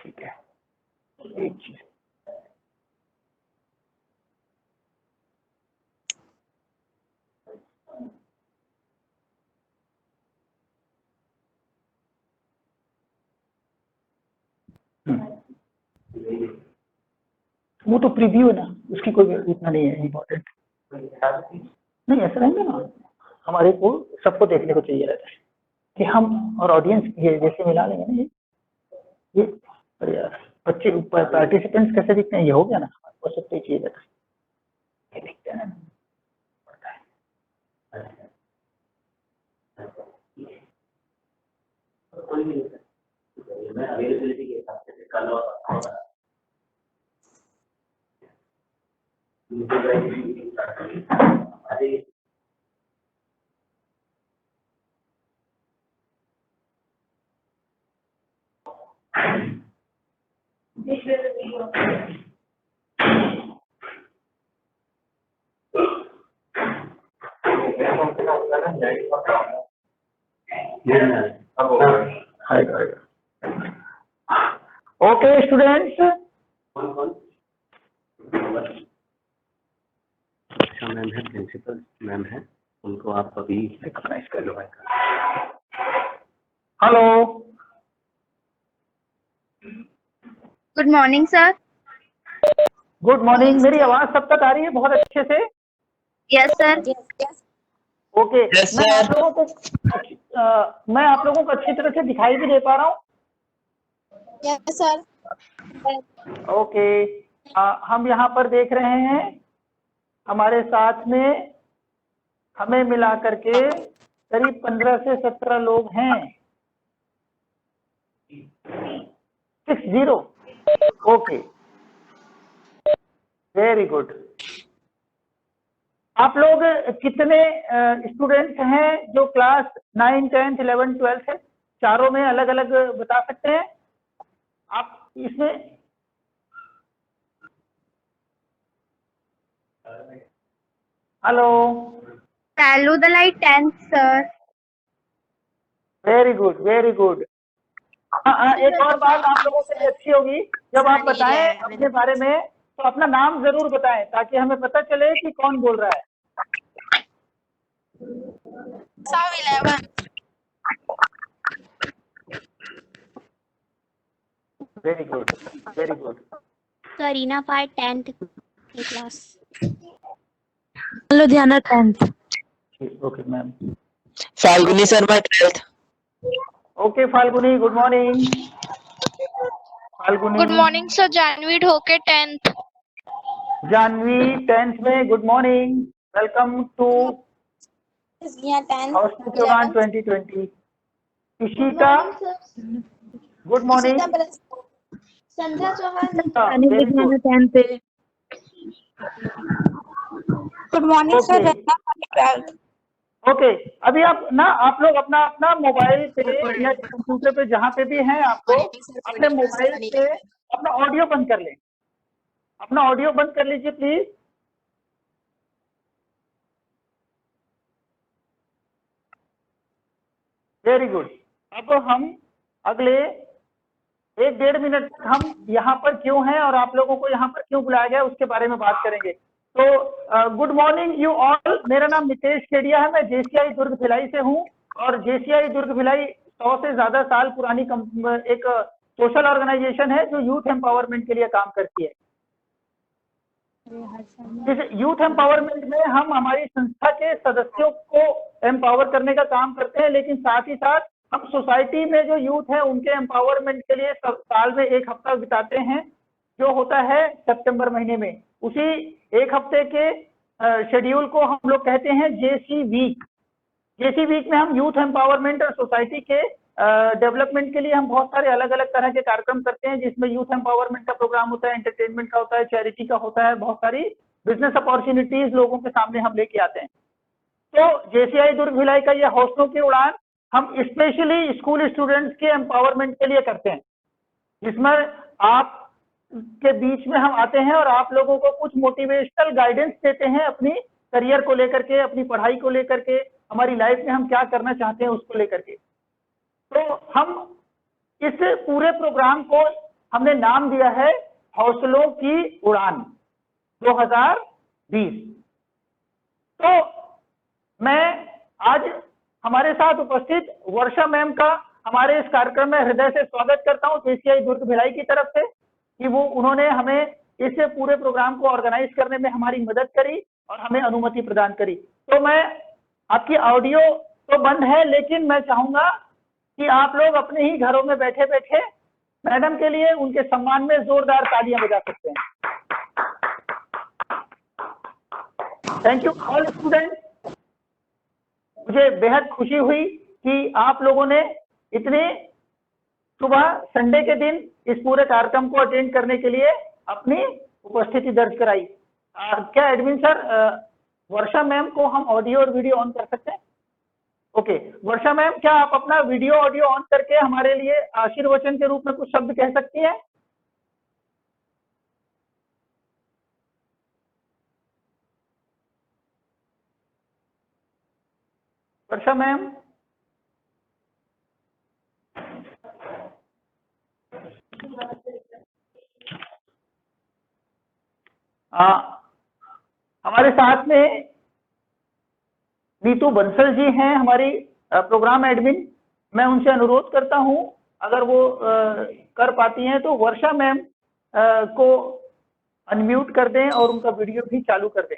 ठीक है, एक चीज वो तो प्रीव्यू है ना, उसकी कोई उतना नहीं है इम्पोर्टेंट। नहीं ऐसा रहेंगे ना, हमारे को सबको देखने को चाहिए रहता है कि हम और ऑडियंस ये जैसे मिला लेंगे ना, ये अरे यार बच्चे पार्टिसिपेंट्स कैसे दिखते हैं, ये हो गया ना, वो सब तो चाहिए रहता है, ये दिखते हैं ना। ओके स्टूडेंट्स, मैम है, प्रिंसिपल मैम है, उनको आप अभी रिकॉग्नाइज कर लो भाई। Hello, good morning sir. Good morning. मेरी आवाज सब तक आ रही है बहुत अच्छे से? Yes sir. ओके, मैं आप लोगों को अच्छी तरह से दिखाई भी दे पा रहा हूँ? Yes sir. ओके, हम यहाँ पर देख रहे हैं हमारे साथ में हमें मिला करके करीब 15 से 17 लोग हैं। 60। Okay, very good. आप लोग कितने स्टूडेंट्स हैं जो क्लास 9, 10, 11, 12 है? चारों में अलग अलग बता सकते हैं आप इसमें? Hello, Follow the light 10th sir. Very good very good. एक और बात आप लोगों के लिए अच्छी होगी, जब आप बताएं अपने बारे में तो अपना नाम जरूर बताएं ताकि हमें पता चले कि कौन बोल रहा है। Sir 11. Very good very good. Karina Pai 10th class. Ludhiana 10th। Okay ma'am. Falguni Sharma 12th। Okay Falguni, good morning. Falguni. Good morning sir, Janhavi Dhoke 10th। Janhavi 10th में, good morning, welcome to hostel Chauhan 2020। Ishita, good morning. Sandhya Chauhan. Ludhiana 10th। Good morning sir. Okay, अभी आप लोग अपना अपना mobile पे या computer पे जहाँ पे भी हैं आप लोग अपने मोबाइल से अपना ऑडियो बंद कर लें। अपना ऑडियो बंद कर लीजिए प्लीज। Very good. अब हम अगले 1-1.5 मिनट तक हम यहाँ पर क्यों हैं और आप लोगों को यहाँ पर क्यों बुलाया गया उसके बारे में बात करेंगे। तो गुड मॉर्निंग यू ऑल। मेरा नाम नितेश केडिया है, मैं जेसीआई दुर्ग भिलाई से हूँ और जेसीआई दुर्ग भिलाई 100 से ज्यादा साल पुरानी एक सोशल ऑर्गेनाइजेशन है जो यूथ एम्पावरमेंट के लिए काम करती है। इस यूथ एम्पावरमेंट में हम हमारी संस्था के सदस्यों को एम्पावर करने का काम करते हैं, लेकिन साथ ही साथ हम सोसाइटी में जो यूथ है उनके एम्पावरमेंट के लिए साल में 1 हफ्ता बिताते हैं जो होता है सितंबर महीने में। उसी 1 हफ्ते के शेड्यूल को हम लोग कहते हैं जेसी वीक। जेसी वीक में हम यूथ एम्पावरमेंट और सोसाइटी के डेवलपमेंट के लिए हम बहुत सारे अलग अलग तरह के कार्यक्रम करते हैं, जिसमें यूथ एम्पावरमेंट का प्रोग्राम होता है, एंटरटेनमेंट का होता है, चैरिटी का होता है, बहुत सारी बिजनेस अपॉर्चुनिटीज लोगों के सामने हम लेके आते हैं। तो जेसीआई दुर्ग भिलाई का ये हौसलों की उड़ान हम स्पेशली स्कूल स्टूडेंट्स के एम्पावरमेंट के लिए करते हैं, जिसमें आप के बीच में हम आते हैं और आप लोगों को कुछ मोटिवेशनल गाइडेंस देते हैं अपनी करियर को लेकर के, अपनी पढ़ाई को लेकर के, हमारी लाइफ में हम क्या करना चाहते हैं उसको लेकर के। तो हम इस पूरे प्रोग्राम को हमने नाम दिया है हौसलों की उड़ान 2020। तो मैं आज हमारे साथ उपस्थित वर्षा मैम का हमारे इस कार्यक्रम में हृदय से स्वागत करता हूं JCI दुर्ग भिलाई की तरफ से, कि वो उन्होंने हमें इस पूरे प्रोग्राम को ऑर्गेनाइज करने में हमारी मदद करी और हमें अनुमति प्रदान करी। तो मैं, आपकी ऑडियो तो बंद है, लेकिन मैं चाहूंगा कि आप लोग अपने ही घरों में बैठे बैठे मैडम के लिए उनके सम्मान में जोरदार तालियां बजा सकते हैं। Thank you all students. मुझे बेहद खुशी हुई कि आप लोगों ने इतने सुबह संडे के दिन इस पूरे कार्यक्रम को अटेंड करने के लिए अपनी उपस्थिति दर्ज कराई। क्या एडमिन सर, वर्षा मैम को हम ऑडियो और वीडियो ऑन कर सकते हैं? ओके, वर्षा मैम, क्या आप अपना वीडियो ऑडियो ऑन करके हमारे लिए आशीर्वचन के रूप में कुछ शब्द कह सकती हैं? वर्षा मैम, हमारे साथ में नीतू बंसल जी हैं, हमारी प्रोग्राम एडमिन। मैं उनसे अनुरोध करता हूं, अगर वो कर पाती हैं तो वर्षा मैम को अनम्यूट कर दें और उनका वीडियो भी चालू कर दें।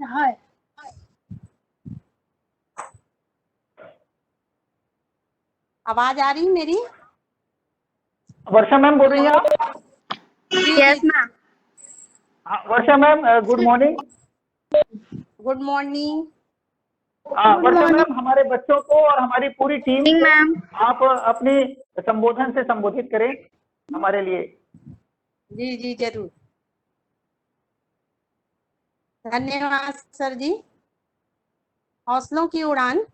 हाय, आवाज आ रही मेरी? वर्षा मैम बोल रही हैं आप? Yes ma'am. हाँ, Varsha ma'am, good morning. Good morning. Varsha ma'am, हमारे बच्चों को और हमारी पूरी टीम को मैम। आप अपने संबोधन से संबोधित करें हमारे लिए। जी जी जरूर। धन्यवाद सर जी। हौसलों की उड़ान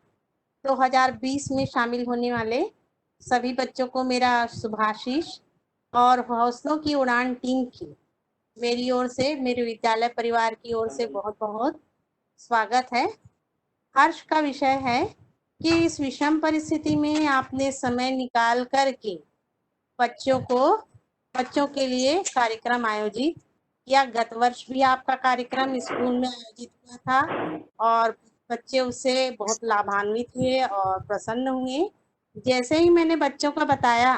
2020 में शामिल होने वाले सभी बच्चों को मेरा शुभाशीष और हौसलों की उड़ान टीम की मेरी ओर से, मेरे विद्यालय परिवार की ओर से बहुत बहुत स्वागत है। हर्ष का विषय है कि इस विषम परिस्थिति में आपने समय निकाल करके बच्चों के लिए कार्यक्रम आयोजित किया। गत वर्ष भी आपका कार्यक्रम स्कूल में आयोजित हुआ था और बच्चे उससे बहुत लाभान्वित हुए और प्रसन्न हुए। जैसे ही मैंने बच्चों को बताया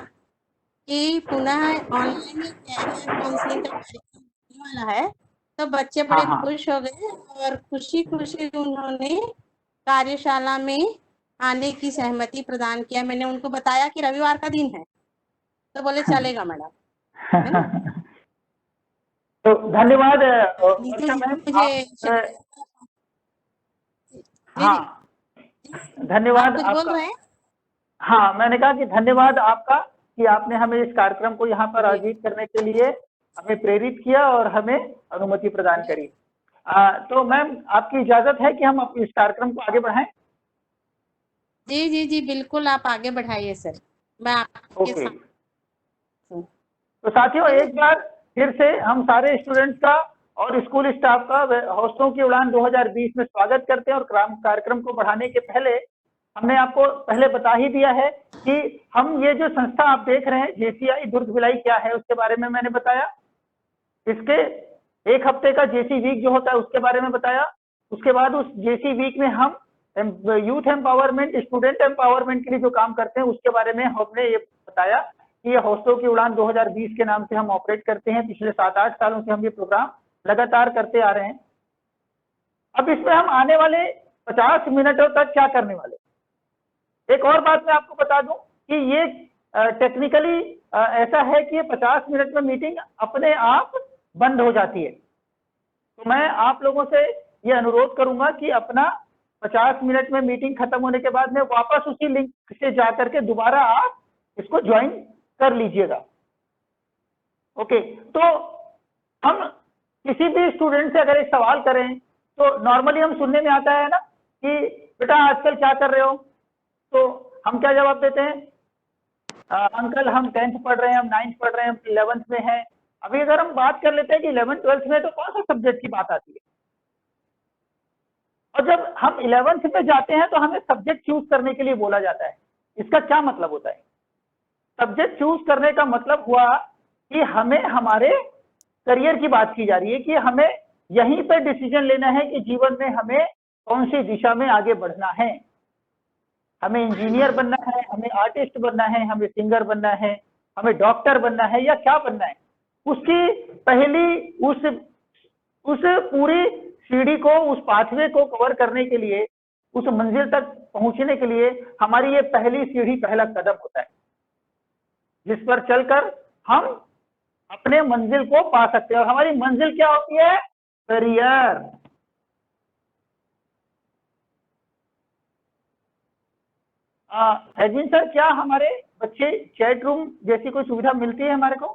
कि पुनः ऑनलाइन में कैरियर काउंसलिंग का कार्यक्रम होने वाला है, तो बच्चे बड़े खुश हो गए और खुशी खुशी उन्होंने कार्यशाला में आने की सहमति प्रदान किया। मैंने उनको बताया कि रविवार का दिन है, तो बोले चलेगा मैडम। तो धन्यवाद मुझे हाँ, धन्यवाद कुछ आपका। बोल रहे हैं? हाँ, मैंने कहा कि धन्यवाद आपका कि आपने हमें इस कार्यक्रम को यहाँ पर आयोजित करने के लिए हमें प्रेरित किया और हमें अनुमति प्रदान करी। तो मैम, आपकी इजाजत है कि हम इस कार्यक्रम को आगे बढ़ाएं? जी जी जी बिल्कुल, आप आगे बढ़ाइए सर, मैं आपके साथ। तो साथियों, एक बार फिर से हम सारे स्टूडेंट्स का और स्कूल स्टाफ का हौसलों की उड़ान 2020 में स्वागत करते हैं। और कार्यक्रम को बढ़ाने के पहले हमने आपको पहले बता ही दिया है कि हम ये जो संस्था आप देख रहे हैं JCI दुर्ग भिलाई क्या है, उसके बारे में मैंने बताया। इसके एक हफ्ते का JC वीक जो होता है उसके बारे में बताया। उसके बाद उस JC वीक में हम यूथ एम्पावरमेंट, स्टूडेंट एम्पावरमेंट के लिए जो काम करते हैं उसके बारे में हमने ये बताया कि ये हौसलों की उड़ान 2020 के नाम से हम ऑपरेट करते हैं। पिछले 7-8 सालों से हम ये प्रोग्राम लगातार करते आ रहे हैं। अब इसमें हम आने वाले 50 मिनटों तक क्या करने वाले। एक और बात मैं आपको बता दूं कि ये टेक्निकली ऐसा है कि ये 50 मिनट में मीटिंग अपने आप बंद हो जाती है। तो मैं आप लोगों से ये अनुरोध करूंगा कि अपना 50 मिनट में मीटिंग खत्म होने के बाद में वापस उसी लिंक से जाकर के दोबारा आप इसको ज्वाइन कर लीजिएगा। ओके, तो हम किसी भी स्टूडेंट से अगर एक सवाल करें तो नॉर्मली हम सुनने में आता है ना कि बेटा आजकल क्या कर रहे हो, तो हम क्या जवाब देते हैं? अंकल हम 10th पढ़ रहे हैं, हम 9th पढ़ रहे हैं, हम 11th में हैं। अभी अगर हम बात कर लेते हैं कि 11th 12th में तो कौन सा सब्जेक्ट की बात आती है? और जब हम 11th में जाते हैं तो हमें सब्जेक्ट चूज करने के लिए बोला जाता है। इसका क्या मतलब होता है? सब्जेक्ट चूज करने का मतलब हुआ कि हमें हमारे करियर की बात की जा रही है कि हमें यहीं पे डिसीजन लेना है कि जीवन में हमें कौन सी दिशा में आगे बढ़ना है। हमें इंजीनियर बनना है, हमें आर्टिस्ट बनना है, हमें सिंगर बनना है, हमें डॉक्टर बनना है या क्या बनना है। उसकी पहली उस पूरी सीढ़ी को, उस पाथवे को कवर करने के लिए, उस मंजिल तक पहुंचने के लिए हमारी ये पहली सीढ़ी, पहला कदम होता है जिस पर चलकर हम अपने मंजिल को पा सकते हैं। और हमारी मंजिल क्या होती है? करियर। एडमिन सर, क्या हमारे बच्चे चैट रूम जैसी कोई सुविधा मिलती है हमारे को?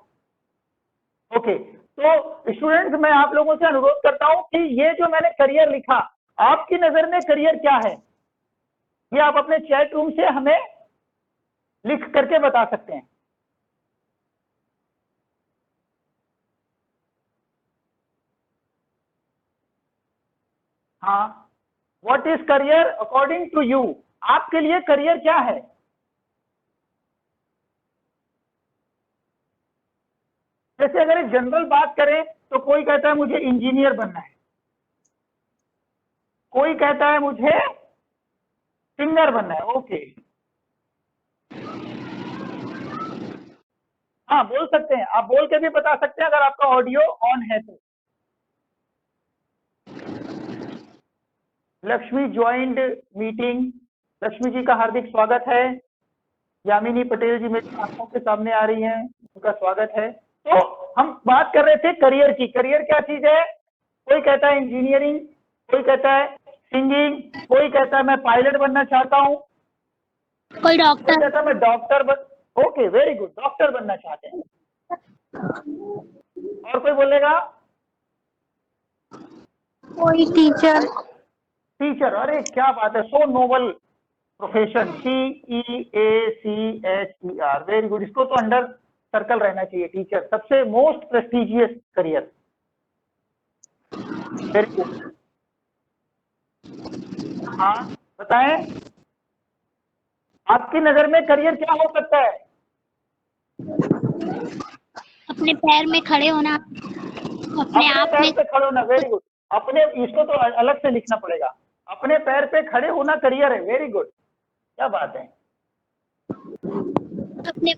ओके, तो स्टूडेंट्स, मैं आप लोगों से अनुरोध करता हूं कि ये जो मैंने करियर लिखा, आपकी नजर में करियर क्या है, ये आप अपने चैट रूम से हमें लिख करके बता सकते हैं। हाँ, what is career according to you? आपके लिए करियर क्या है? जैसे अगर एक जनरल बात करें तो कोई कहता है मुझे इंजीनियर बनना है, कोई कहता है मुझे सिंगर बनना है। ओके, हाँ बोल सकते हैं, आप बोल के भी बता सकते हैं अगर आपका ऑडियो ऑन है तो। लक्ष्मी ज्वाइंड मीटिंग, लक्ष्मी जी का हार्दिक स्वागत है। यामिनी पटेल जी मेरी आंखों के सामने आ रही हैं, उनका स्वागत है। तो हम बात कर रहे थे करियर की। करियर क्या चीज है? कोई कहता है इंजीनियरिंग, कोई कहता है सिंगिंग, कोई कहता है मैं पायलट बनना चाहता हूँ, कोई डॉक्टर, कोई कहता है मैं doctor okay, very good, doctor बनना चाहते हैं। और कोई बोलेगा? कोई टीचर। टीचर, अरे क्या बात है, so noble profession, TEACHER, very good. इसको तो अंडर सर्कल रहना चाहिए, टीचर सबसे most prestigious career. Very good. हाँ बताएं, आपकी नजर में करियर क्या हो सकता है? अपने पैर में खड़े होना, अपने आप पैर में। पे खड़े होना, वेरी गुड। अपने, इसको तो अलग से लिखना पड़ेगा, अपने पैर पे खड़े होना करियर है। वेरी गुड, क्या बात है। अपने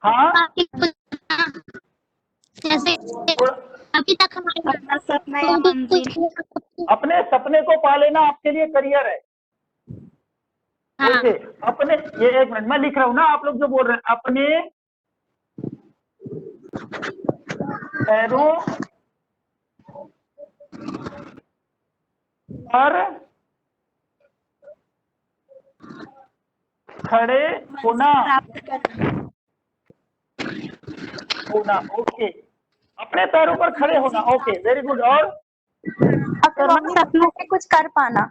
हाँ, जैसे अभी तक हमारे सपना या मंजिल। अपने सपने को पा लेना आपके लिए करियर है। हाँ, ओके, अपने, ये एक मिनट मैं लिख रहा हूँ ना, आप लोग जो बोल रहे हैं, अपने पैरों पर खड़े होना, ओके, अपने पैरों पर खड़े होना, ओके, वेरी गुड। और अपने सपनों से कुछ कर पाना,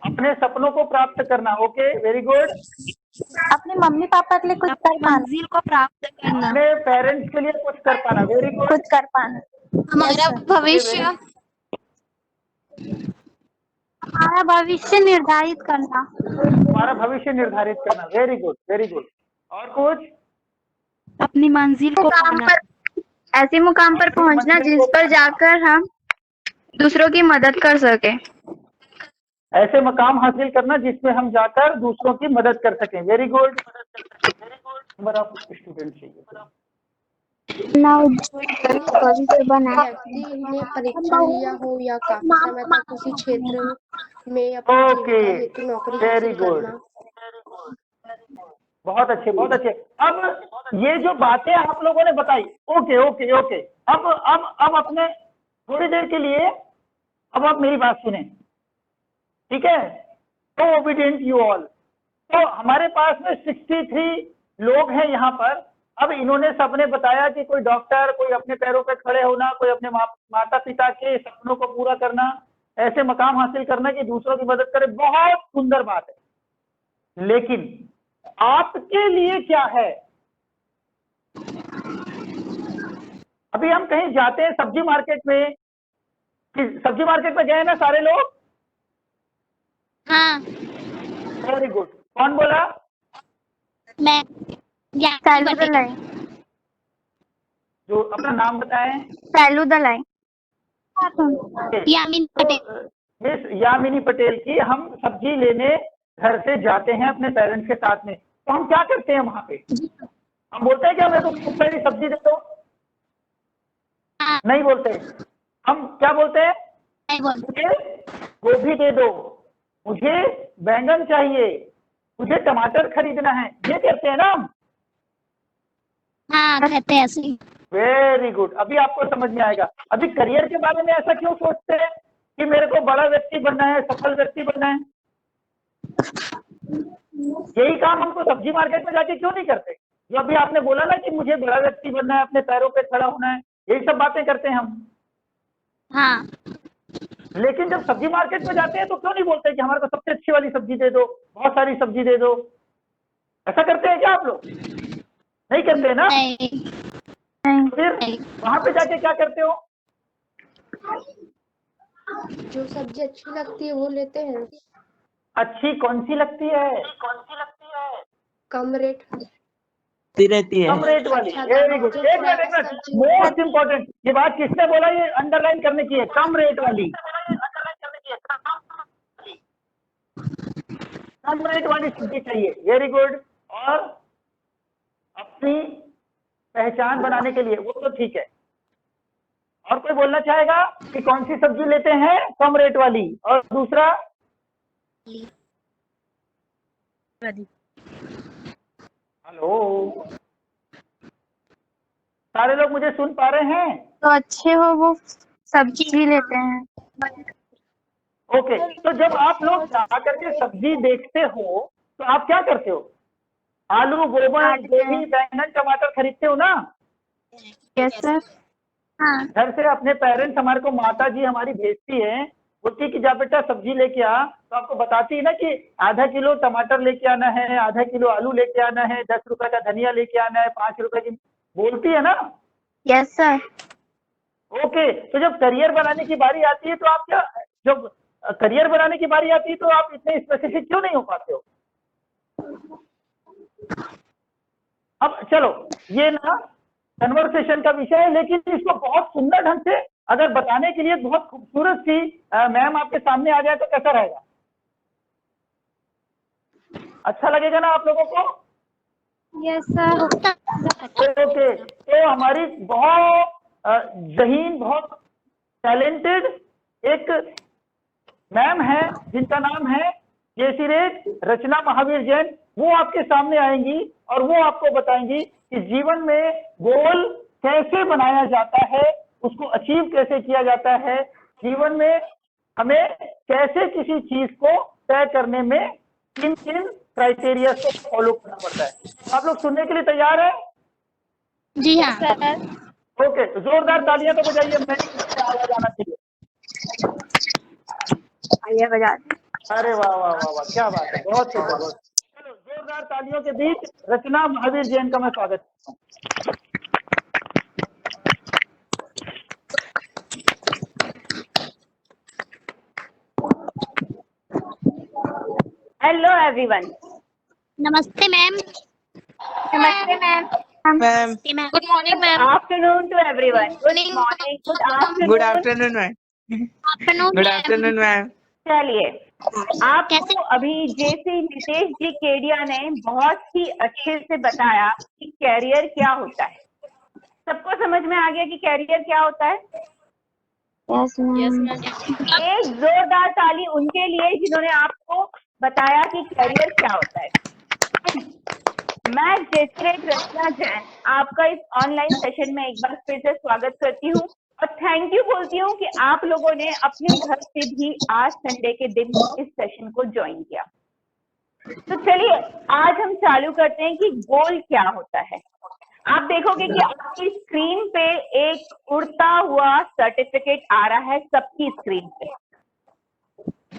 अपने सपनों को प्राप्त करना, ओके, वेरी गुड। अपने मम्मी पापा के लिए कुछ कर पाना, मंजिल को प्राप्त करना, अपने पेरेंट्स के लिए कुछ कर पाना, वेरी गुड। कुछ कर पाना, हमारा भविष्य, हमारा भविष्य निर्धारित करना, हमारा भविष्य निर्धारित करना, वेरी गुड, वेरी गुड। और कुछ? अपनी मंजिल को पाना, ऐसे मुकाम पर पहुंचना जिस पर जाकर हम दूसरों की मदद कर सके। ऐसे मकाम हासिल करना जिसमें हम जाकर दूसरों की मदद कर सकें, very good. Number of student चाहिए। भविष्य बनाए। व्यक्ति ने परीक्षा लिया हो या काफी समय तक उसी क्षेत्र में अपनी ओके, जीविका हेतु नौकरी वेरी हासिल गुड, करना। बहुत अच्छे, बहुत अच्छे। अब ये जो बातें आप लोगों ने बताई, ओके ओके ओके, अब अपने थोड़ी देर के लिए अब आप मेरी बात सुने, ठीक है? तो ओबीडियंट यू ऑल। तो हमारे पास में 63 लोग हैं यहाँ पर। अब इन्होंने सबने बताया कि कोई डॉक्टर, कोई अपने पैरों पे खड़े होना, कोई अपने माता पिता के सपनों को पूरा करना, ऐसे मकाम हासिल करना कि दूसरों की मदद करे। बहुत सुंदर बात है, लेकिन आपके लिए क्या है? अभी हम कहीं जाते हैं सब्जी मार्केट में, सब्जी मार्केट में गए ना सारे लोग? हाँ वेरी गुड। कौन बोला? मैं सैलू दलाई। जो अपना नाम बताएं। सैलू दलाई। यामिनी पटेल। तो मिस यामिनी पटेल की हम सब्जी लेने घर से जाते हैं अपने पेरेंट्स के साथ में, तो हम क्या करते हैं वहां पे? हम बोलते हैं क्या मेरे को खूब सारी सब्जी दे दो? हाँ, नहीं बोलते। हम क्या बोलते हैं? नहीं बोल। मुझे गोभी दे दो, मुझे बैंगन चाहिए, मुझे टमाटर खरीदना है, ये कहते हैं ना हम। हाँ कहते हैं ऐसे। Very good. अभी आपको समझ में आएगा। अभी करियर के बारे में ऐसा क्यों सोचते हैं कि मेरे को बड़ा व्यक्ति बनना है, सफल व्यक्ति बनना है? यही काम हमको सब्जी मार्केट में जाके क्यों नहीं करते? जो अभी आपने बोला ना कि मुझे बड़ा व्यक्ति बनना है, अपने पैरों पे खड़ा होना है, यही सब बातें करते हैं हम। हाँ लेकिन जब सब्जी मार्केट में जाते हैं तो क्यों नहीं बोलते कि हमारे को सबसे अच्छी वाली सब्जी दे दो, बहुत सारी सब्जी दे दो? ऐसा करते हैं क्या आप लोग? नहीं करते ना? नहीं। तो फिर वहां पे जाके क्या करते हो? जो सब्जी अच्छी लगती है वो लेते हैं। अच्छी कौन सी लगती है? कम रेट रहती है। कम रेट वाली। अच्छा, वेरी गुड। जो एक फ्रेश मिनट, सब्जी मोस्ट इंपॉर्टेंट ये बात किसने बोला? ये अंडरलाइन करने की है, कम रेट वाली। कम रेट वाली सब्जी चाहिए। Very good. और अपनी पहचान बनाने के लिए वो तो ठीक है। और कोई बोलना चाहेगा कि कौन सी सब्जी लेते हैं? कम रेट वाली। और दूसरा? हेलो, सारे लोग मुझे सुन पा रहे हैं? तो अच्छे हो वो सब्जी लेते हैं। ओके। तो जब आप लोग जा करके सब्जी देखते हो तो आप क्या करते हो? आलू, गोबर, गोभी, बैंगन, टमाटर खरीदते हो ना? Yes sir. हाँ घर से अपने पेरेंट्स, हमारे को माता जी हमारी भेजती है, बोलती कि जा बेटा सब्जी लेके आ, तो आपको बताती है ना कि आधा किलो टमाटर लेके आना है, आधा किलो आलू लेके आना है, 10 रुपए का धनिया लेके आना है, 5 रुपए की, बोलती है ना? Yes sir. ओके। तो जब करियर बनाने की बारी आती है तो आप क्या, जब करियर बनाने की बारी आती है तो आप इतने स्पेसिफिक क्यों नहीं हो पाते हो? अब चलो, ये ना कन्वर्सेशन का विषय है, लेकिन इसको बहुत सुंदर ढंग से अगर बताने के लिए बहुत खूबसूरत सी मैम आपके सामने आ जाए तो कैसा रहेगा? अच्छा लगेगा ना आप लोगों को? Yes sir. ओके। तो हमारी बहुत जहीन, बहुत टैलेंटेड एक मैम है जिनका नाम है जयश्री रचना महावीर जैन। वो आपके सामने आएंगी और वो आपको बताएंगी कि जीवन में गोल कैसे बनाया जाता है, उसको अचीव कैसे किया जाता है, जीवन में हमें कैसे किसी चीज को तय करने में किन किन क्राइटेरिया को फॉलो करना पड़ता है। आप लोग सुनने के लिए तैयार हैं? जी हाँ। ओके। तो जोरदार तालियां तो बजाइए, मैंने आवाज आना चाहिए। आइए बजा दें। अरे वाह वाह वाह वाह, क्या बात है, बहुत सुंदर। बहुत चलो, जोरदार तालियों के बीच रचना महावीर जैन का मैं स्वागत करता हूँ। Hello everyone. नमस्ते मैम। नमस्ते ma'am. Ma'am good morning ma'am. Afternoon to everyone. Good morning, good afternoon. Good afternoon ma'am. Good afternoon ma'am. चलिए, कैसे? आपको अभी जैसे नितेश जी केडिया ने बहुत ही अच्छे से बताया कि कैरियर क्या होता है। सबको समझ में आ गया कि कैरियर क्या होता है? Yes ma'am. एक जोरदार ताली उनके लिए जिन्होंने आपको बताया कि कैरियर क्या होता है। मैं जयश्री रचना जैन आपका इस ऑनलाइन सेशन में एक बार फिर से स्वागत करती हूँ और थैंक यू बोलती हूँ कि आप लोगों ने अपने घर से भी आज संडे के दिन इस सेशन को ज्वाइन किया। तो चलिए आज हम चालू करते हैं कि गोल क्या होता है। आप देखोगे कि आपकी स्क्रीन पे एक उड़ता हुआ सर्टिफिकेट आ रहा है सबकी स्क्रीन पे।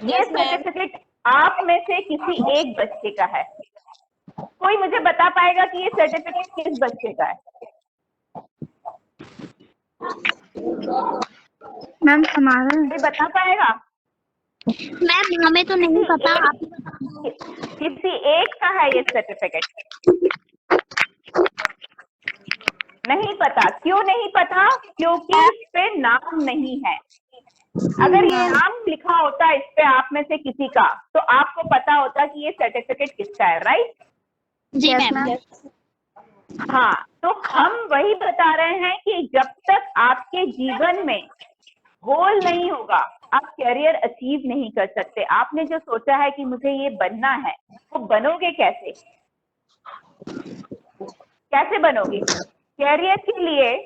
ये सर्टिफिकेट आप में से किसी एक बच्चे का है। कोई मुझे बता पाएगा कि ये सर्टिफिकेट किस बच्चे का है? मैम हमारा कोई बता पाएगा? मैम हमें तो नहीं पता, आप किसी एक का है ये सर्टिफिकेट? नहीं पता। क्यों नहीं पता? क्योंकि इस पे नाम नहीं है। अगर ये नाम लिखा होता इस पे आप में से किसी का, तो आपको पता होता कि ये सर्टिफिकेट किसका है, राइट? जी Yes, मैम। ma'am. हाँ, तो हम वही बता रहे हैं कि जब तक आपके जीवन में गोल नहीं होगा, आप करियर अचीव नहीं कर सकते। आपने जो सोचा है कि मुझे ये बनना है, वो बनोगे कैसे? कैसे बनोगे? करियर के लिए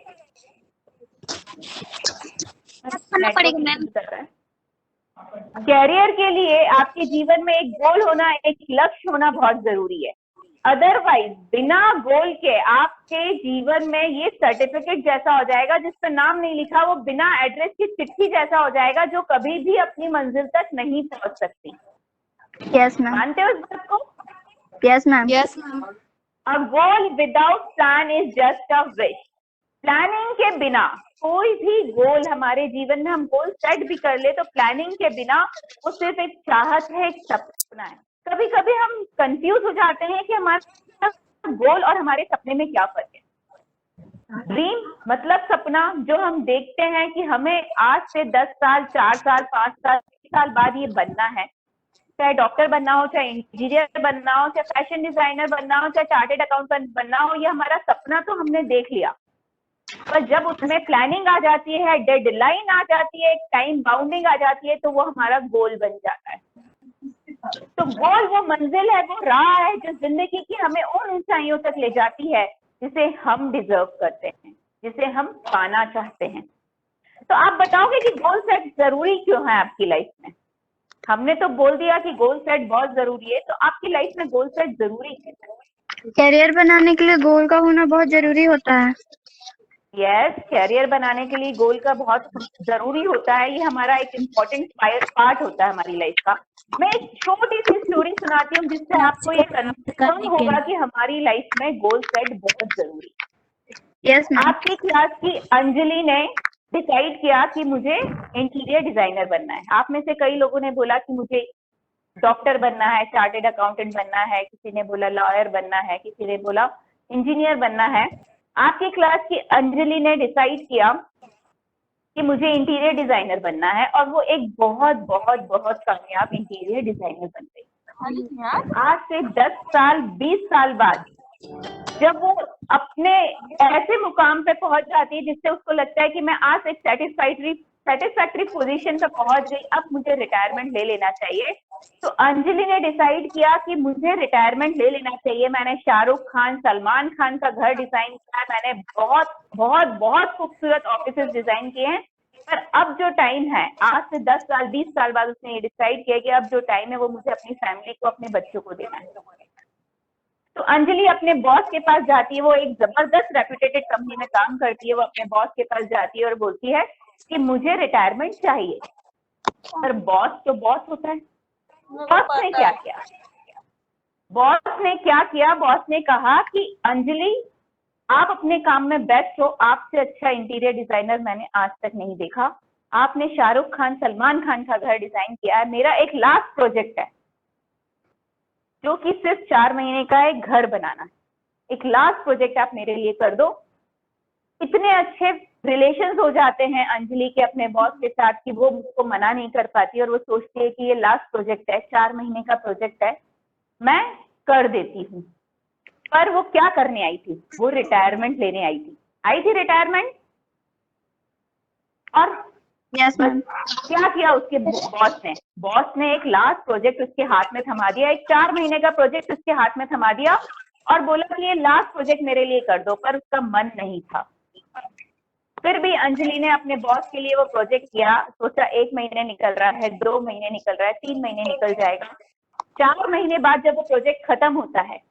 करना पड़ेगा मैम। कैरियर के लिए आपके जीवन में एक गोल होना, एक लक्ष्य होना बहुत जरूरी है। अदरवाइज बिना गोल के आपके जीवन में ये सर्टिफिकेट जैसा हो जाएगा जिस पर नाम नहीं लिखा, वो बिना एड्रेस की चिट्ठी जैसा हो जाएगा जो कभी भी अपनी मंजिल तक नहीं पहुंच सकती। Yes, ma'am. मानते हो इस बात को? Yes, ma'am. Yes ma'am. A goal without plan is just a wish. Planning के बिना कोई भी गोल, हमारे जीवन में हम गोल सेट भी कर ले तो प्लानिंग के बिना वो सिर्फ एक चाहत है, एक सपना है। कभी कभी हम कंफ्यूज हो जाते हैं कि हमारा गोल और हमारे सपने में क्या फर्क है। ड्रीम मतलब सपना जो हम देखते हैं कि हमें आज से 10 साल, 4 साल, 5 साल, 6 साल बाद ये बनना है। चाहे डॉक्टर बनना हो, चाहे इंजीनियर बनना हो, चाहे फैशन डिजाइनर बनना हो, चाहे चार्टेड अकाउंटेंट बनना हो, ये हमारा सपना तो हमने देख लिया। पर जब उसमें प्लानिंग आ जाती है, डेडलाइन आ जाती है, टाइम बाउंडिंग आ जाती है, तो वो हमारा गोल बन जाता है। तो गोल वो मंजिल है, वो राह है जो जिंदगी की हमें उन ऊंचाइयों तक ले जाती है जिसे हम डिजर्व करते हैं, जिसे हम पाना चाहते हैं। तो आप बताओगे कि गोल सेट जरूरी क्यों है आपकी लाइफ में? हमने तो बोल दिया कि गोल सेट बहुत जरूरी है, तो आपकी लाइफ में गोल सेट जरूरी क्यों है? करियर बनाने के लिए गोल का होना बहुत जरूरी होता है। यस, कैरियर बनाने के लिए गोल का बहुत जरूरी होता है। ये हमारा एक इम्पोर्टेंट पार्ट होता है हमारी लाइफ का। मैं एक छोटी सी स्टोरी सुनाती हूँ जिससे आपको ये कंफर्म होगा कि हमारी लाइफ में गोल सेट बहुत जरूरी है। Yes, ma'am. आपकी क्लास की अंजलि ने डिसाइड किया कि मुझे इंटीरियर डिजाइनर बनना है। आप में से कई लोगों ने बोला कि मुझे डॉक्टर बनना है, चार्टेड अकाउंटेंट बनना है, किसी ने बोला लॉयर बनना है, किसी ने बोला इंजीनियर बनना है। आपकी क्लास की अंजलि ने डिसाइड किया कि मुझे इंटीरियर डिजाइनर बनना है और वो एक बहुत बहुत बहुत कामयाब इंटीरियर डिजाइनर बन गई। आज से 10 साल 20 साल बाद जब वो अपने ऐसे मुकाम पे पहुंच जाती है जिससे उसको लगता है कि मैं आज एक सेटिस्फैक्टरी पोजीशन पे पहुंच गई, अब मुझे रिटायरमेंट ले लेना चाहिए, तो अंजलि ने डिसाइड किया कि मुझे रिटायरमेंट ले लेना चाहिए। मैंने शाहरुख खान, सलमान खान का घर डिजाइन किया, मैंने बहुत बहुत बहुत खूबसूरत ऑफिसेस डिजाइन किए हैं, पर अब जो टाइम है, आज से 10 साल 20 साल बाद उसने ये डिसाइड किया कि अब जो टाइम है वो मुझे अपनी फैमिली को, अपने बच्चों को देना है। तो अंजलि अपने बॉस के पास जाती है, वो एक जबरदस्त रेप्यूटेड कंपनी में काम करती है। वो अपने बॉस के पास जाती है और बोलती है कि मुझे रिटायरमेंट चाहिए। पर बॉस तो बॉस होता है। बॉस ने क्या किया? बॉस ने कहा कि अंजलि आप अपने काम में बेस्ट हो, आपसे अच्छा इंटीरियर डिजाइनर मैंने आज तक नहीं देखा। आपने शाहरुख खान, सलमान खान का घर डिजाइन किया है, मेरा एक लास्ट प्रोजेक्ट है जो कि सिर्फ 4 महीने का एक घर बनाना है। एक लास्ट प्रोजेक्ट आप मेरे लिए कर दो। इतने अच्छे रिलेशंस हो जाते हैं अंजलि के अपने बॉस के साथ कि वो मुझको मना नहीं कर पाती और वो सोचती है कि ये लास्ट प्रोजेक्ट है, 4 महीने का प्रोजेक्ट है, मैं कर देती हूँ। पर वो क्या करने आई थी? वो रिटायरमेंट लेने आई थी रिटायरमेंट। और Yes, ma'am. क्या किया उसके बॉस ने एक लास्ट प्रोजेक्ट उसके हाथ में थमा दिया, एक 4 महीने का प्रोजेक्ट उसके हाथ में थमा दिया और बोला कि ये लास्ट प्रोजेक्ट मेरे लिए कर दो। पर उसका मन नहीं था। फिर भी अंजलि ने अपने बॉस के लिए वो प्रोजेक्ट किया। सोचा 1 महीने निकल रहा है, 2 महीने निकल रहा है, 3 महीने निकल जाएगा। 4 महीने बाद जब वो प्रोजेक्ट खत्म होता है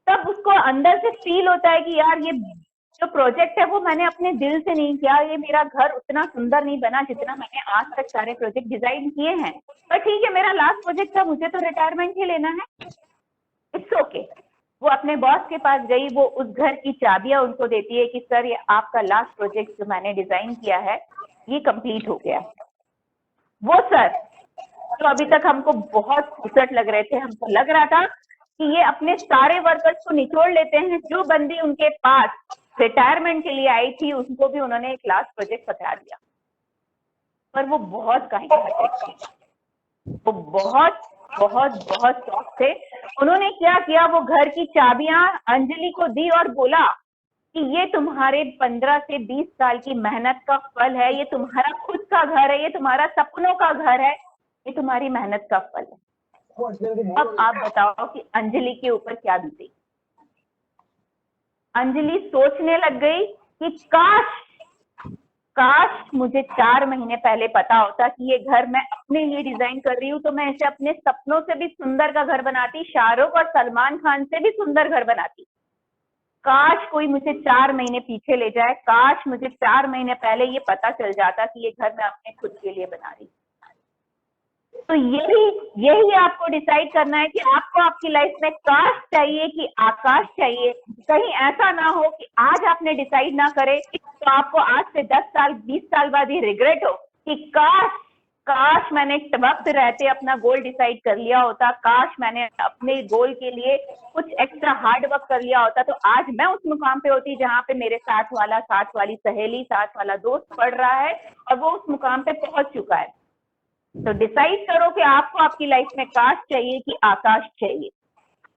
तब उसको अंदर से फील होता है कि यार ये जो प्रोजेक्ट है वो मैंने अपने दिल से नहीं किया, ये मेरा घर उतना सुंदर नहीं बना जितना मैंने आज तक सारे प्रोजेक्ट डिजाइन किए हैं। पर ठीक है, मेरा लास्ट प्रोजेक्ट था, मुझे तो रिटायरमेंट ही लेना है, इट्स ओके। वो अपने बॉस के पास गई, वो उस घर की चाबियां उनको देती है कि सर ये आपका लास्ट प्रोजेक्ट जो मैंने डिजाइन किया है ये कंप्लीट हो गया। वो सर तो अभी तक हमको बहुत घूसट लग रहे थे, हमको लग रहा था कि ये अपने सारे वर्कर्स को निचोड़ लेते हैं। जो बंदी उनके पास रिटायरमेंट के लिए आई थी उसको भी उन्होंने एक लास्ट प्रोजेक्ट पकड़ा दिया, पर वो बहुत काहे थे, वो बहुत बहुत बहुत शौक थे। उन्होंने क्या किया, वो घर की चाबियां अंजलि को दी और बोला कि ये तुम्हारे 15 से 20 साल की मेहनत का फल है, ये तुम्हारा खुद का घर है, ये तुम्हारा सपनों का घर है, ये तुम्हारी मेहनत का फल है। अब आप बताओ कि अंजलि के ऊपर क्या बीती। अंजलि सोचने लग गई कि काश मुझे 4 महीने पहले पता होता कि ये घर मैं अपने लिए डिजाइन कर रही हूँ, तो मैं इसे अपने सपनों से भी सुंदर का घर बनाती, शाहरुख और सलमान खान से भी सुंदर घर बनाती। काश कोई मुझे 4 महीने पीछे ले जाए, काश मुझे 4 महीने पहले ये पता चल जाता कि ये घर मैं अपने खुद के लिए बना रही। तो यही आपको डिसाइड करना है कि आपको आपकी लाइफ में काश चाहिए कि आकाश चाहिए। कहीं ऐसा ना हो कि आज आपने डिसाइड ना करे तो आपको आज से 10 साल 20 साल बाद ये रिग्रेट हो कि काश मैंने वक्त रहते अपना गोल डिसाइड कर लिया होता, काश मैंने अपने गोल के लिए कुछ एक्स्ट्रा हार्ड वर्क कर लिया होता, तो आज मैं उस मुकाम पे होती जहां पे मेरे साथ वाली सहेली, साथ वाला दोस्त पढ़ रहा है और वो उस मुकाम पे पहुंच चुका है। तो डिसाइड करो कि आपको आपकी लाइफ में काश चाहिए कि आकाश चाहिए।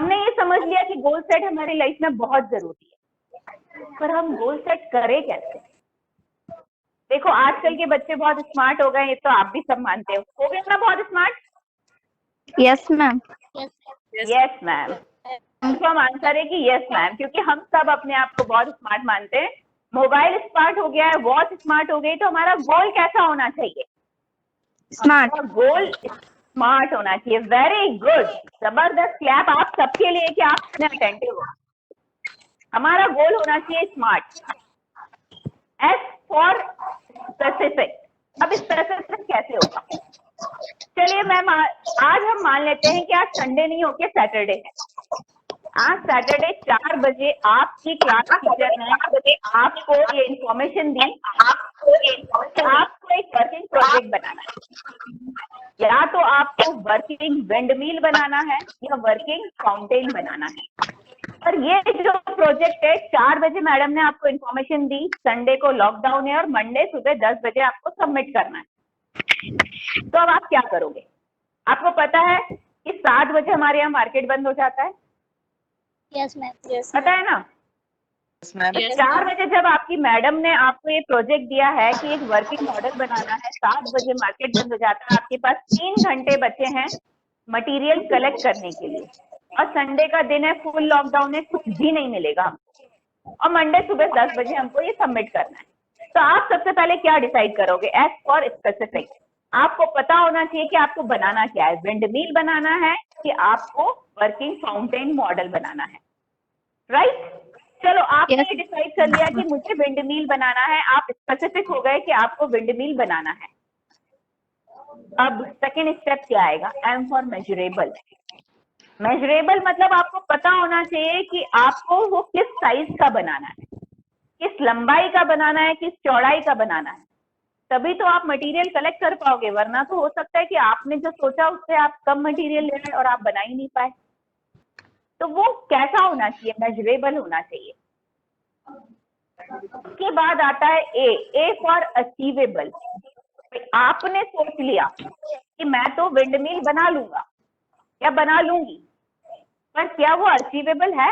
हमने ये समझ लिया कि गोल सेट हमारी लाइफ में बहुत जरूरी है, पर हम गोल सेट करें कैसे? देखो आजकल के बच्चे बहुत स्मार्ट हो गए, ये तो आप भी सब मानते हो गए ना बहुत smart. Yes ma'am. Yes ma'am, confirm answer है कि यस मैम, क्योंकि हम सब अपने आप को बहुत स्मार्ट मानते हैं। मोबाइल स्मार्ट हो गया है, वॉच स्मार्ट हो गई, तो हमारा गोल कैसा होना चाहिए? स्मार्ट। गोल स्मार्ट होना चाहिए। वेरी गुड, जबरदस्त क्लैप आप सबके लिए कि आप इतने अटेंटिव हो। हमारा गोल होना चाहिए स्मार्ट। S for specific. अब स्पेसिफिक कैसे होगा? चलिए मैम, आज हम मान लेते हैं कि आज संडे नहीं होके सैटरडे है। आज सैटरडे 4 बजे आपकी क्लास टीचर ने आपको ये इंफॉर्मेशन दी, आपको एक वर्किंग प्रोजेक्ट बनाना है। या तो आपको वर्किंग विंडमिल बनाना है या वर्किंग फाउंटेन बनाना है। और ये जो प्रोजेक्ट है 4 बजे मैडम ने आपको इंफॉर्मेशन दी, संडे को लॉकडाउन है और मंडे सुबह 10 बजे आपको सबमिट करना है। तो अब आप क्या करोगे? आपको पता है कि 7 बजे हमारे यहाँ मार्केट बंद हो जाता है। Yes ma'am. पता है ना? 4 बजे जब आपकी मैडम ने आपको ये प्रोजेक्ट दिया है कि एक वर्किंग मॉडल बनाना है, 7 बजे मार्केट बंद हो जाता है, आपके पास 3 घंटे बचे हैं मटेरियल कलेक्ट करने के लिए, और संडे का दिन है, फुल लॉकडाउन है, कुछ भी नहीं मिलेगा हमको, और मंडे सुबह 10 बजे हमको ये सबमिट करना है। तो आप सबसे पहले क्या डिसाइड करोगे? S for specific. आपको पता होना चाहिए कि आपको बनाना क्या है, विंडमिल बनाना है कि आपको वर्किंग फाउंटेन मॉडल बनाना है, राइट? चलो आपने ये डिसाइड कर लिया कि मुझे विंडमिल बनाना है, आप स्पेसिफिक हो गए कि आपको विंडमिल बनाना है। अब सेकेंड स्टेप क्या आएगा? M for measurable. मेजरेबल मतलब आपको पता होना चाहिए कि आपको वो किस साइज का बनाना है, किस लंबाई का बनाना है, किस चौड़ाई का बनाना है, तभी तो आप मटेरियल कलेक्ट कर पाओगे। वरना तो हो सकता है कि आपने जो सोचा उससे आप कम मटेरियल ले आए और आप बना ही नहीं पाए। तो वो कैसा होना चाहिए? मेजरेबल होना चाहिए। उसके बाद आता है ए फॉर अचीवेबल। आपने सोच लिया कि मैं तो विंडमिल बना लूंगा या बना लूंगी, पर क्या वो अचीवेबल है?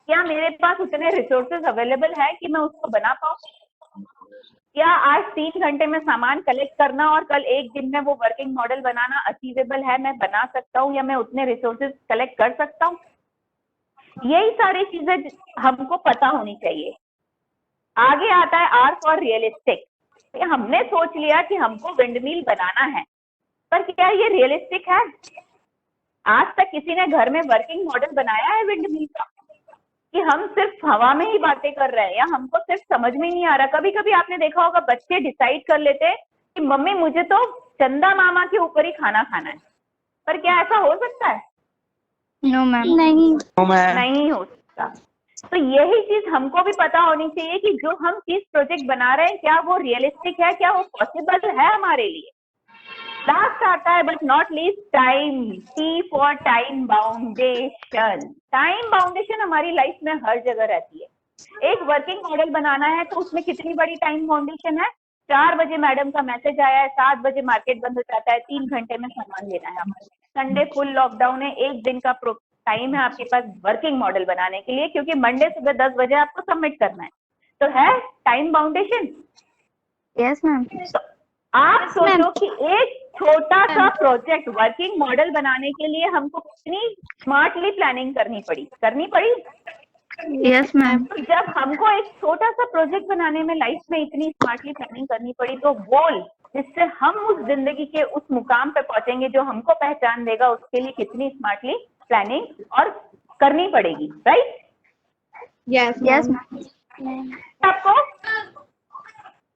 क्या मेरे पास उतने रिसोर्सेज अवेलेबल है कि मैं उसको बना पाऊँ? क्या आज 3 घंटे में सामान कलेक्ट करना और कल 1 दिन में वो वर्किंग मॉडल बनाना अचीवेबल है? मैं बना सकता हूँ या मैं उतने रिसोर्सेज कलेक्ट कर सकता हूँ? यही सारी चीजें हमको पता होनी चाहिए। आगे आता है आर फॉर रियलिस्टिक। हमने सोच लिया कि हमको विंडमिल बनाना है, पर क्या ये रियलिस्टिक है? आज तक किसी ने घर में वर्किंग मॉडल बनाया है विंडमिल का? कि हम सिर्फ हवा में ही बातें कर रहे हैं या हमको सिर्फ समझ में नहीं आ रहा? कभी कभी आपने देखा होगा बच्चे डिसाइड कर लेते हैं कि मम्मी मुझे तो चंदा मामा के ऊपर ही खाना खाना है, पर क्या ऐसा हो सकता है? No ma'am. नहीं। नहीं हो सकता। तो यही चीज हमको भी पता होनी चाहिए कि जो हम चीज प्रोजेक्ट बना रहे हैं क्या वो रियलिस्टिक है, क्या वो पॉसिबल है हमारे लिए। लास्ट आता है but not least time, T for time boundation. Time boundation हमारी लाइफ में हर जगह रहती है। एक वर्किंग मॉडल बनाना है तो उसमें कितनी बड़ी टाइम बाउंडेशन है। 4 बजे मैडम का मैसेज आया है, 7 बजे मार्केट बंद हो जाता है, 3 घंटे में सामान लेना है हमें। संडे फुल लॉकडाउन है, 1 दिन का टाइम है आपके पास वर्किंग मॉडल बनाने के लिए, क्योंकि मंडे सुबह 10 बजे आपको सबमिट करना है। तो है टाइम बाउंडेशन। Yes ma'am. तो आप सोचो कि एक छोटा सा प्रोजेक्ट वर्किंग मॉडल बनाने के लिए हमको कितनी स्मार्टली प्लानिंग करनी पड़ी। Yes ma'am. तो जब हमको एक छोटा सा प्रोजेक्ट बनाने में लाइफ में इतनी स्मार्टली प्लानिंग करनी पड़ी, तो गोल जिससे हम उस जिंदगी के उस मुकाम पे पहुंचेंगे जो हमको पहचान देगा, उसके लिए कितनी स्मार्टली प्लानिंग और करनी पड़ेगी, राइट? Yes ma'am. आपको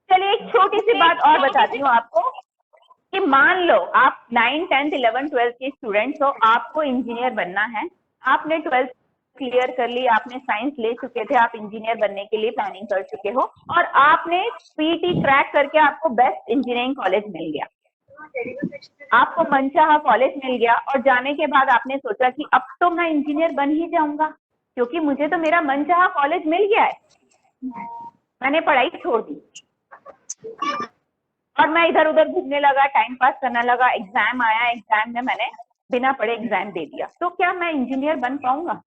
चलिए एक छोटी सी बात और बताती हूँ आपको कि मान लो आप 9, 10, 11, 12 के स्टूडेंट्स हो, आपको इंजीनियर बनना है। आपने 12th क्लियर कर ली, आपने साइंस ले चुके थे, आप इंजीनियर बनने के लिए प्लानिंग कर चुके हो और आपने पीटी क्रैक करके आपको बेस्ट इंजीनियरिंग कॉलेज मिल गया, आपको मनचाहा कॉलेज मिल गया और जाने के बाद आपने सोचा कि अब तो मैं इंजीनियर बन ही जाऊंगा क्योंकि मुझे तो मेरा मनचाहा कॉलेज मिल गया है। मैंने पढ़ाई छोड़ दी और मैं इधर उधर घूमने लगा, टाइम पास करने लगा। एग्जाम आया, एग्जाम में मैंने बिना पढ़े एग्जाम दे दिया, तो क्या मैं इंजीनियर बन पाऊंगा?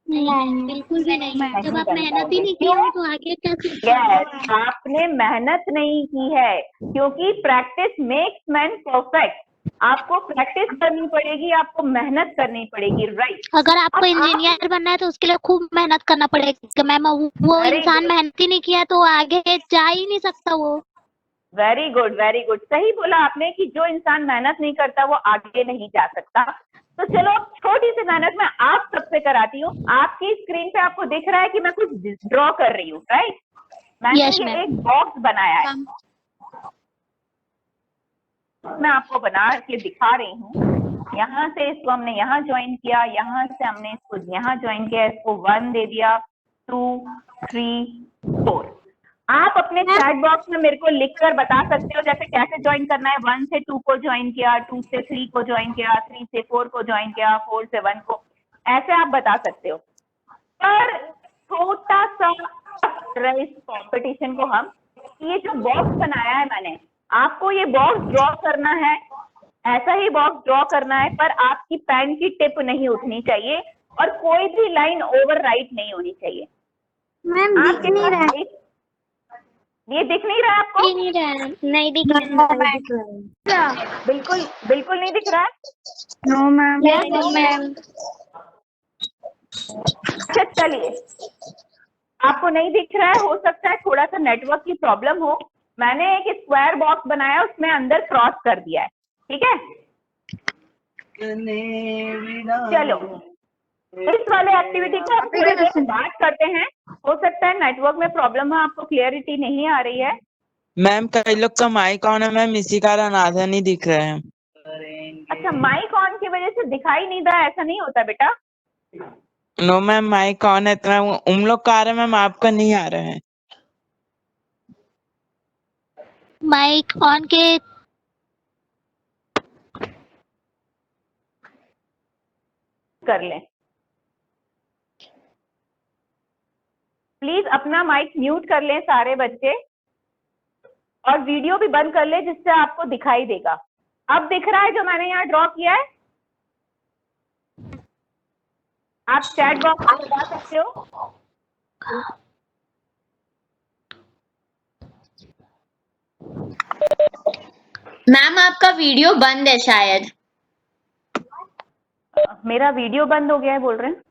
नहीं, बिल्कुल भी नहीं। जब आप मेहनत ही नहीं की क्यों? है तो आगे कैसे? यस, आपने मेहनत नहीं की है, क्योंकि प्रैक्टिस मेक्स मैन परफेक्ट। आपको प्रैक्टिस करनी पड़ेगी, आपको मेहनत करनी पड़ेगी, राइट? अगर आपको इंजीनियर बनना है तो उसके लिए खूब मेहनत करना पड़ेगा मैम। वो Very इंसान good. मेहनत ही नहीं किया तो आगे जा ही नहीं सकता वो। Very good, very good. सही बोला आपने कि जो इंसान मेहनत नहीं करता वो आगे नहीं जा सकता। तो चलो छोटी सी मेहनत मैं आप सबसे कराती हूँ। आपकी स्क्रीन पे आपको दिख रहा है कि मैं कुछ ड्रॉ कर रही हूँ, राइट? मैंने Yes, ये ma'am. एक बॉक्स बनाया है, मैं आपको बना के दिखा रही हूँ। यहाँ से इसको हमने यहाँ ज्वाइन किया, यहाँ से हमने इसको यहाँ ज्वाइन किया, इसको 1 दे दिया, 2, 3, 4। आप अपने चैट बॉक्स में मेरे को लिखकर बता सकते हो जैसे कैसे ज्वाइन करना है। 1 से 2 को ज्वाइन किया, 2 से 3 को ज्वाइन किया, 3 से 4 को ज्वाइन किया, 4 से 1 को, ऐसे आप बता सकते हो। पर छोटा सा इस कंपटीशन को हम, ये जो बॉक्स बनाया है मैंने, आपको ये बॉक्स ड्रॉ करना है, ऐसा ही बॉक्स ड्रॉ करना है, पर आपकी पेन की टिप नहीं उठनी चाहिए और कोई भी लाइन ओवरराइट नहीं होनी चाहिए। मैम दिख नहीं रहा है। ये दिख नहीं रहा है आपको? नहीं दिख रहा है। बिल्कुल बिल्कुल नहीं दिख रहा है। No ma'am. Yes ma'am. अच्छा चलिए, आपको नहीं दिख रहा है, हो सकता है थोड़ा सा नेटवर्क की प्रॉब्लम हो। मैंने एक स्क्वायर बॉक्स बनाया, उसमें अंदर क्रॉस कर दिया है, ठीक है? चलो इस वाले एक्टिविटी को हम थोड़ी देर बात करते हैं। हो सकता है नेटवर्क में प्रॉब्लम है, आपको क्लियरिटी नहीं आ रही है। मैम कई लोग का माइक ऑन है मैम, इसी कारण आधा नहीं दिख रहे हैं। अच्छा, माइक ऑन की वजह से दिखाई नहीं रहा, ऐसा नहीं होता बेटा। नो मैम माइक ऑन है तो मैम उन लोग का आ रहा है मैम, आपका नहीं आ रहा है। माइक ऑन के कर लें, प्लीज अपना माइक म्यूट कर लें सारे बच्चे और वीडियो भी बंद कर ले जिससे आपको दिखाई देगा। अब दिख रहा है जो मैंने यहाँ ड्रॉ किया है? आप चैट बॉक्स में बता सकते हो। मैम आपका वीडियो बंद है शायद। मेरा वीडियो बंद हो गया है बोल रहे हैं?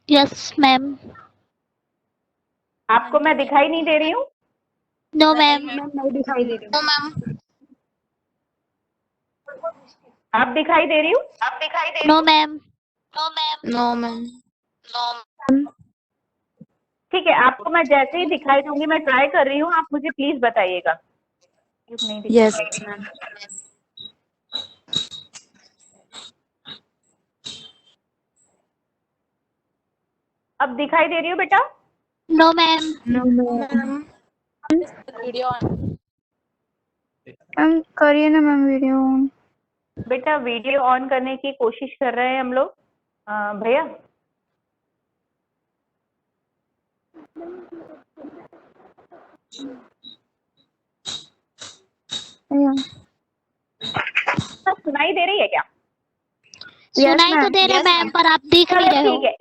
Yes ma'am. आपको मैं दिखाई नहीं दे रही हूँ? No ma'am. नहीं दिखाई दे रही। आप दिखाई दे रही हूँ? No ma'am. No ma'am. ठीक है, आपको मैं जैसे ही दिखाई दूंगी, मैं ट्राई कर रही हूँ, आप मुझे प्लीज बताइएगा। Yes ma'am. अब दिखाई दे रही हो बेटा? No ma'am. वीडियो मैम करिए ना मैम वीडियो ऑन। बेटा वीडियो ऑन करने की कोशिश कर रहे हैं हम लोग। भैया सुनाई दे रही है क्या? सुनाई तो दे रहे मैम, पर आप दिख नहीं चलो रहे हो। ठीक है,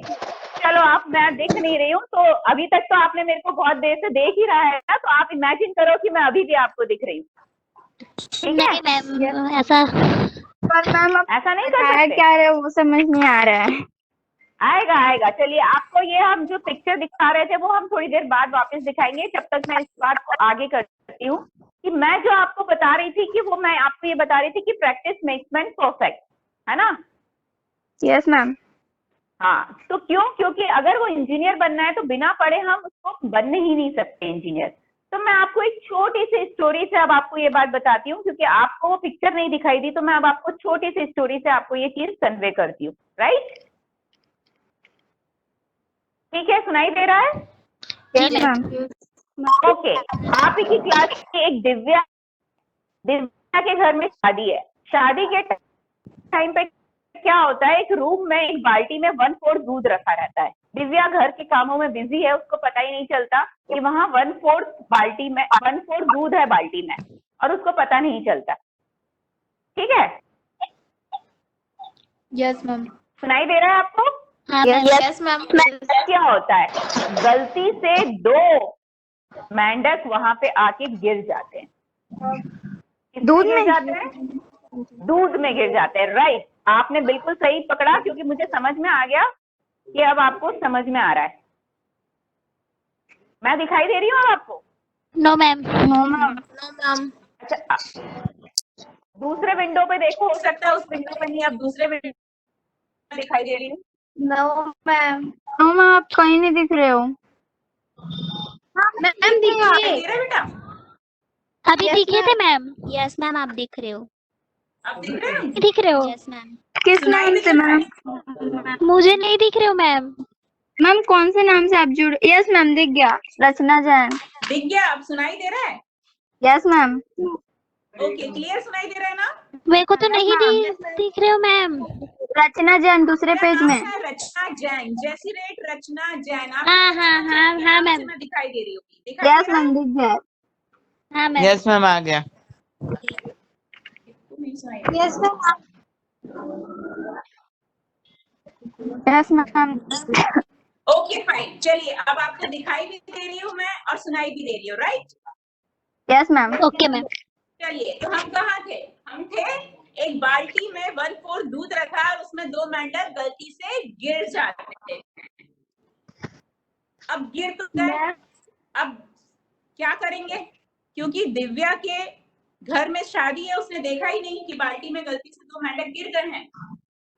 चलो आप, मैं दिख नहीं रही हूँ तो अभी तक तो आपने मेरे को बहुत देर से देख ही रहा है ना, तो आप इमेजिन करो कि मैं अभी भी आपको दिख रही हूँ। ठीक है? नहीं मैम, ऐसा पर मैम आप ऐसा नहीं कर है सकते? क्या रहे वो समझ नहीं आ रहा है। आएगा आएगा, चलिए आपको ये हम जो पिक्चर दिखा रहे थे वो हम थोड़ी देर बाद वापस दिखाएंगे। जब तक मैं इस बात को आगे करती हूँ कि मैं जो आपको बता रही थी कि वो मैं आपको ये बता रही थी कि प्रैक्टिस मेक्स मैन परफेक्ट, है ना? Yes ma'am. हाँ, तो क्यों? क्योंकि अगर वो इंजीनियर बनना है तो बिना पढ़े हम उसको बन ही नहीं सकते इंजीनियर। तो मैं आपको एक छोटी सी स्टोरी से अब आपको ये बात बताती हूँ, क्योंकि आपको वो पिक्चर नहीं दिखाई दी, तो मैं अब आपको छोटी सी स्टोरी से आपको ये चीज कन्वे करती हूँ। राइट? ठीक है, सुनाई दे रहा है? Yes ma'am. ओके, आप ही की क्लास की एक दिव्या के घर में शादी है। शादी के टाइम पे क्या होता है, एक रूम में एक बाल्टी में 1/4 दूध रखा रहता है। दिव्या घर के कामों में बिजी है, उसको पता ही नहीं चलता कि वहां 1/4 बाल्टी में 1/4 दूध है बाल्टी में, और उसको पता नहीं चलता। ठीक है? Yes ma'am. सुनाई दे रहा है आपको? हाँ मैम। Yes ma'am. क्या होता है, गलती से 2 मेंढक वहां पे आके गिर जाते हैं। दूध गिर में? जाते हैं, दूध में गिर जाते हैं। राइट, आपने बिल्कुल सही पकड़ा, क्योंकि मुझे समझ में आ गया कि अब आपको समझ में आ रहा है। मैं दिखाई दे रही हूँ अब आपको? No ma'am. No ma'am. अच्छा, दूसरे विंडो पे देखो, हो सकता है उस विंडो पे नहीं, अब दूसरे विंडो दिखाई दे रही हूँ। No ma'am. नो मैम आप कहीं नहीं दिख रहे हो। मैम दिखाई दे रहा है बेटा? अभी दिखे थे मैम। यस मैम, आप दिख रहे हो। अब दिख रहे हैं? दिख रहे हो? Yes ma'am. किस नाम से मैम? मुझे नहीं दिख रहे हो मैम। मैम कौन से नाम से आप जुड़? यस मैम दिख गया, रचना जैन। दिख गया? अब सुनाई दे रहा है? Yes ma'am. ओके, क्लियर सुनाई दे रहा है ना? मेरे को तो नहीं दिख रहे हो मैम। रचना जैन दूसरे पेज में। रचना जैन, जैसी रेट रचना जैन। हाँ मैम। मैं दिखाई दे रही होगी। यस मैम दिख गया। हाँ मैम। यस मैम आ गया। Yes ma'am. Yes ma'am. Okay fine, चलिए अब आपको दिखाई भी दे रही हूँ मैं और सुनाई भी दे रही हूँ। Right? Yes ma'am. Okay ma'am. चलिए, तो हम कहाँ थे? हम थे एक बाल्टी में 1/4 दूध रखा और उसमें 2 मेंढक गलती से गिर जाते थे। अब गिर तो गए, अब क्या करेंगे? क्योंकि दिव्या के घर में शादी है, उसने देखा ही नहीं कि बाल्टी में गलती से 2 मेंढक गिर गए हैं।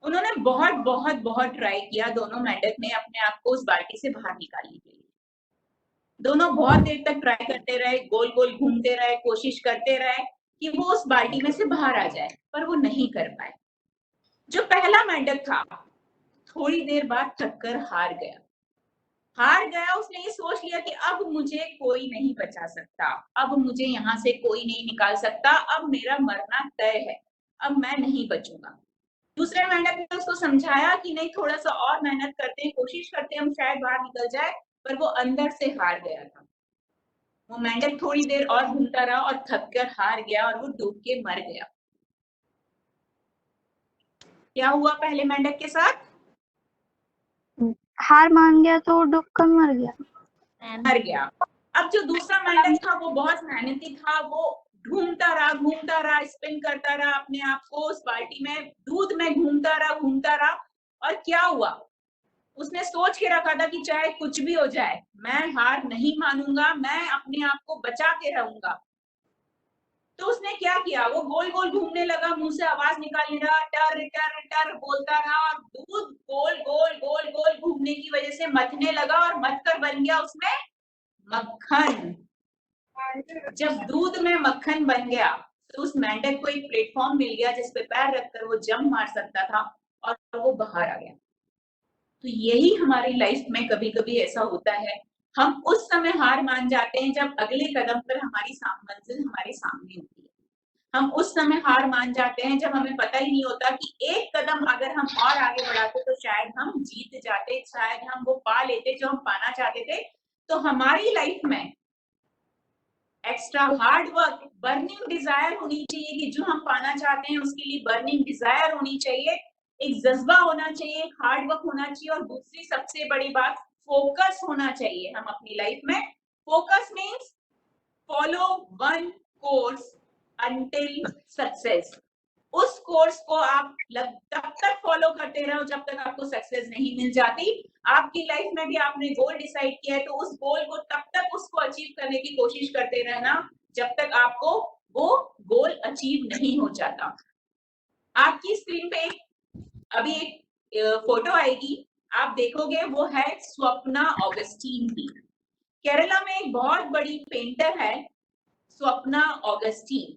उन्होंने बहुत बहुत बहुत ट्राई किया, दोनों मेंढक ने अपने आप को उस बाल्टी से बाहर निकालने के लिए। दोनों बहुत देर तक ट्राई करते रहे, गोल गोल घूमते रहे, कोशिश करते रहे कि वो उस बाल्टी में से बाहर आ जाए, पर वो नहीं कर पाए। जो पहला मेंढक था, थोड़ी देर बाद थककर हार गया। उसने ये सोच लिया कि अब मुझे कोई नहीं बचा सकता, अब मुझे यहाँ से कोई नहीं निकाल सकता, अब मेरा मरना तय है, अब मैं नहीं बचूंगा। दूसरे मेंढक ने उसको समझाया कि नहीं, थोड़ा सा और मेहनत करते हैं, कोशिश करते हैं, हम शायद बाहर निकल जाए, पर वो अंदर से हार गया था। वो मेंढक थोड़ी देर और घूमता रहा और थक कर हार गया और वो डूब के मर गया। क्या हुआ पहले मेंढक के साथ? हार मान गया तो डूब कर मर गया। अब जो दूसरा मेंढक था वो बहुत मेहनती था, वो घूमता रहा, स्पिन करता रहा अपने आप को उस बाल्टी में, दूध में घूमता रहा। और क्या हुआ? उसने सोच के रखा था कि चाहे कुछ भी हो जाए, मैं हार नहीं मानूंगा, मैं अपने आप को बचा के रहूंगा। तो उसने क्या किया? वो गोल गोल घूमने लगा, मुंह से आवाज निकालने लगा, टर टर टर बोलता रहा, और दूध गोल गोल गोल गोल घूमने की वजह से मथने लगा और मथकर बन गया उसमें मक्खन। जब दूध में मक्खन बन गया तो उस मेंढक को एक प्लेटफॉर्म मिल गया जिस पे पैर रखकर वो जंप मार सकता था और वो बाहर आ गया। तो यही हमारी लाइफ में कभी कभी ऐसा होता है, हम उस समय हार मान जाते हैं जब अगले कदम पर हमारी मंजिल हमारे सामने होती है। हम उस समय हार मान जाते हैं जब हमें पता ही नहीं होता कि एक कदम अगर हम और आगे बढ़ाते तो शायद हम जीत जाते, शायद हम वो पा लेते जो हम पाना चाहते थे। तो हमारी लाइफ में extra hard work, burning desire होनी चाहिए कि जो हम पाना चाहते हैं उसके लिए बर्निंग डिजायर होनी चाहिए, एक जज्बा होना चाहिए, हार्ड वर्क होना चाहिए, और दूसरी सबसे बड़ी बात फोकस होना चाहिए हम अपनी लाइफ में। Focus means follow one course until success. उस कोर्स को आप तब तक फॉलो करते रहो जब तक आपको सक्सेस नहीं मिल जाती। आपकी लाइफ में भी आपने गोल डिसाइड किया है तो उस गोल को तब तक उसको अचीव करने की कोशिश करते रहना जब तक आपको वो गोल अचीव नहीं हो जाता। आपकी स्क्रीन पे अभी एक फोटो आएगी, आप देखोगे, वो है स्वप्ना ऑगस्टीन की। केरला में एक बहुत बड़ी पेंटर है स्वप्ना ऑगस्टीन,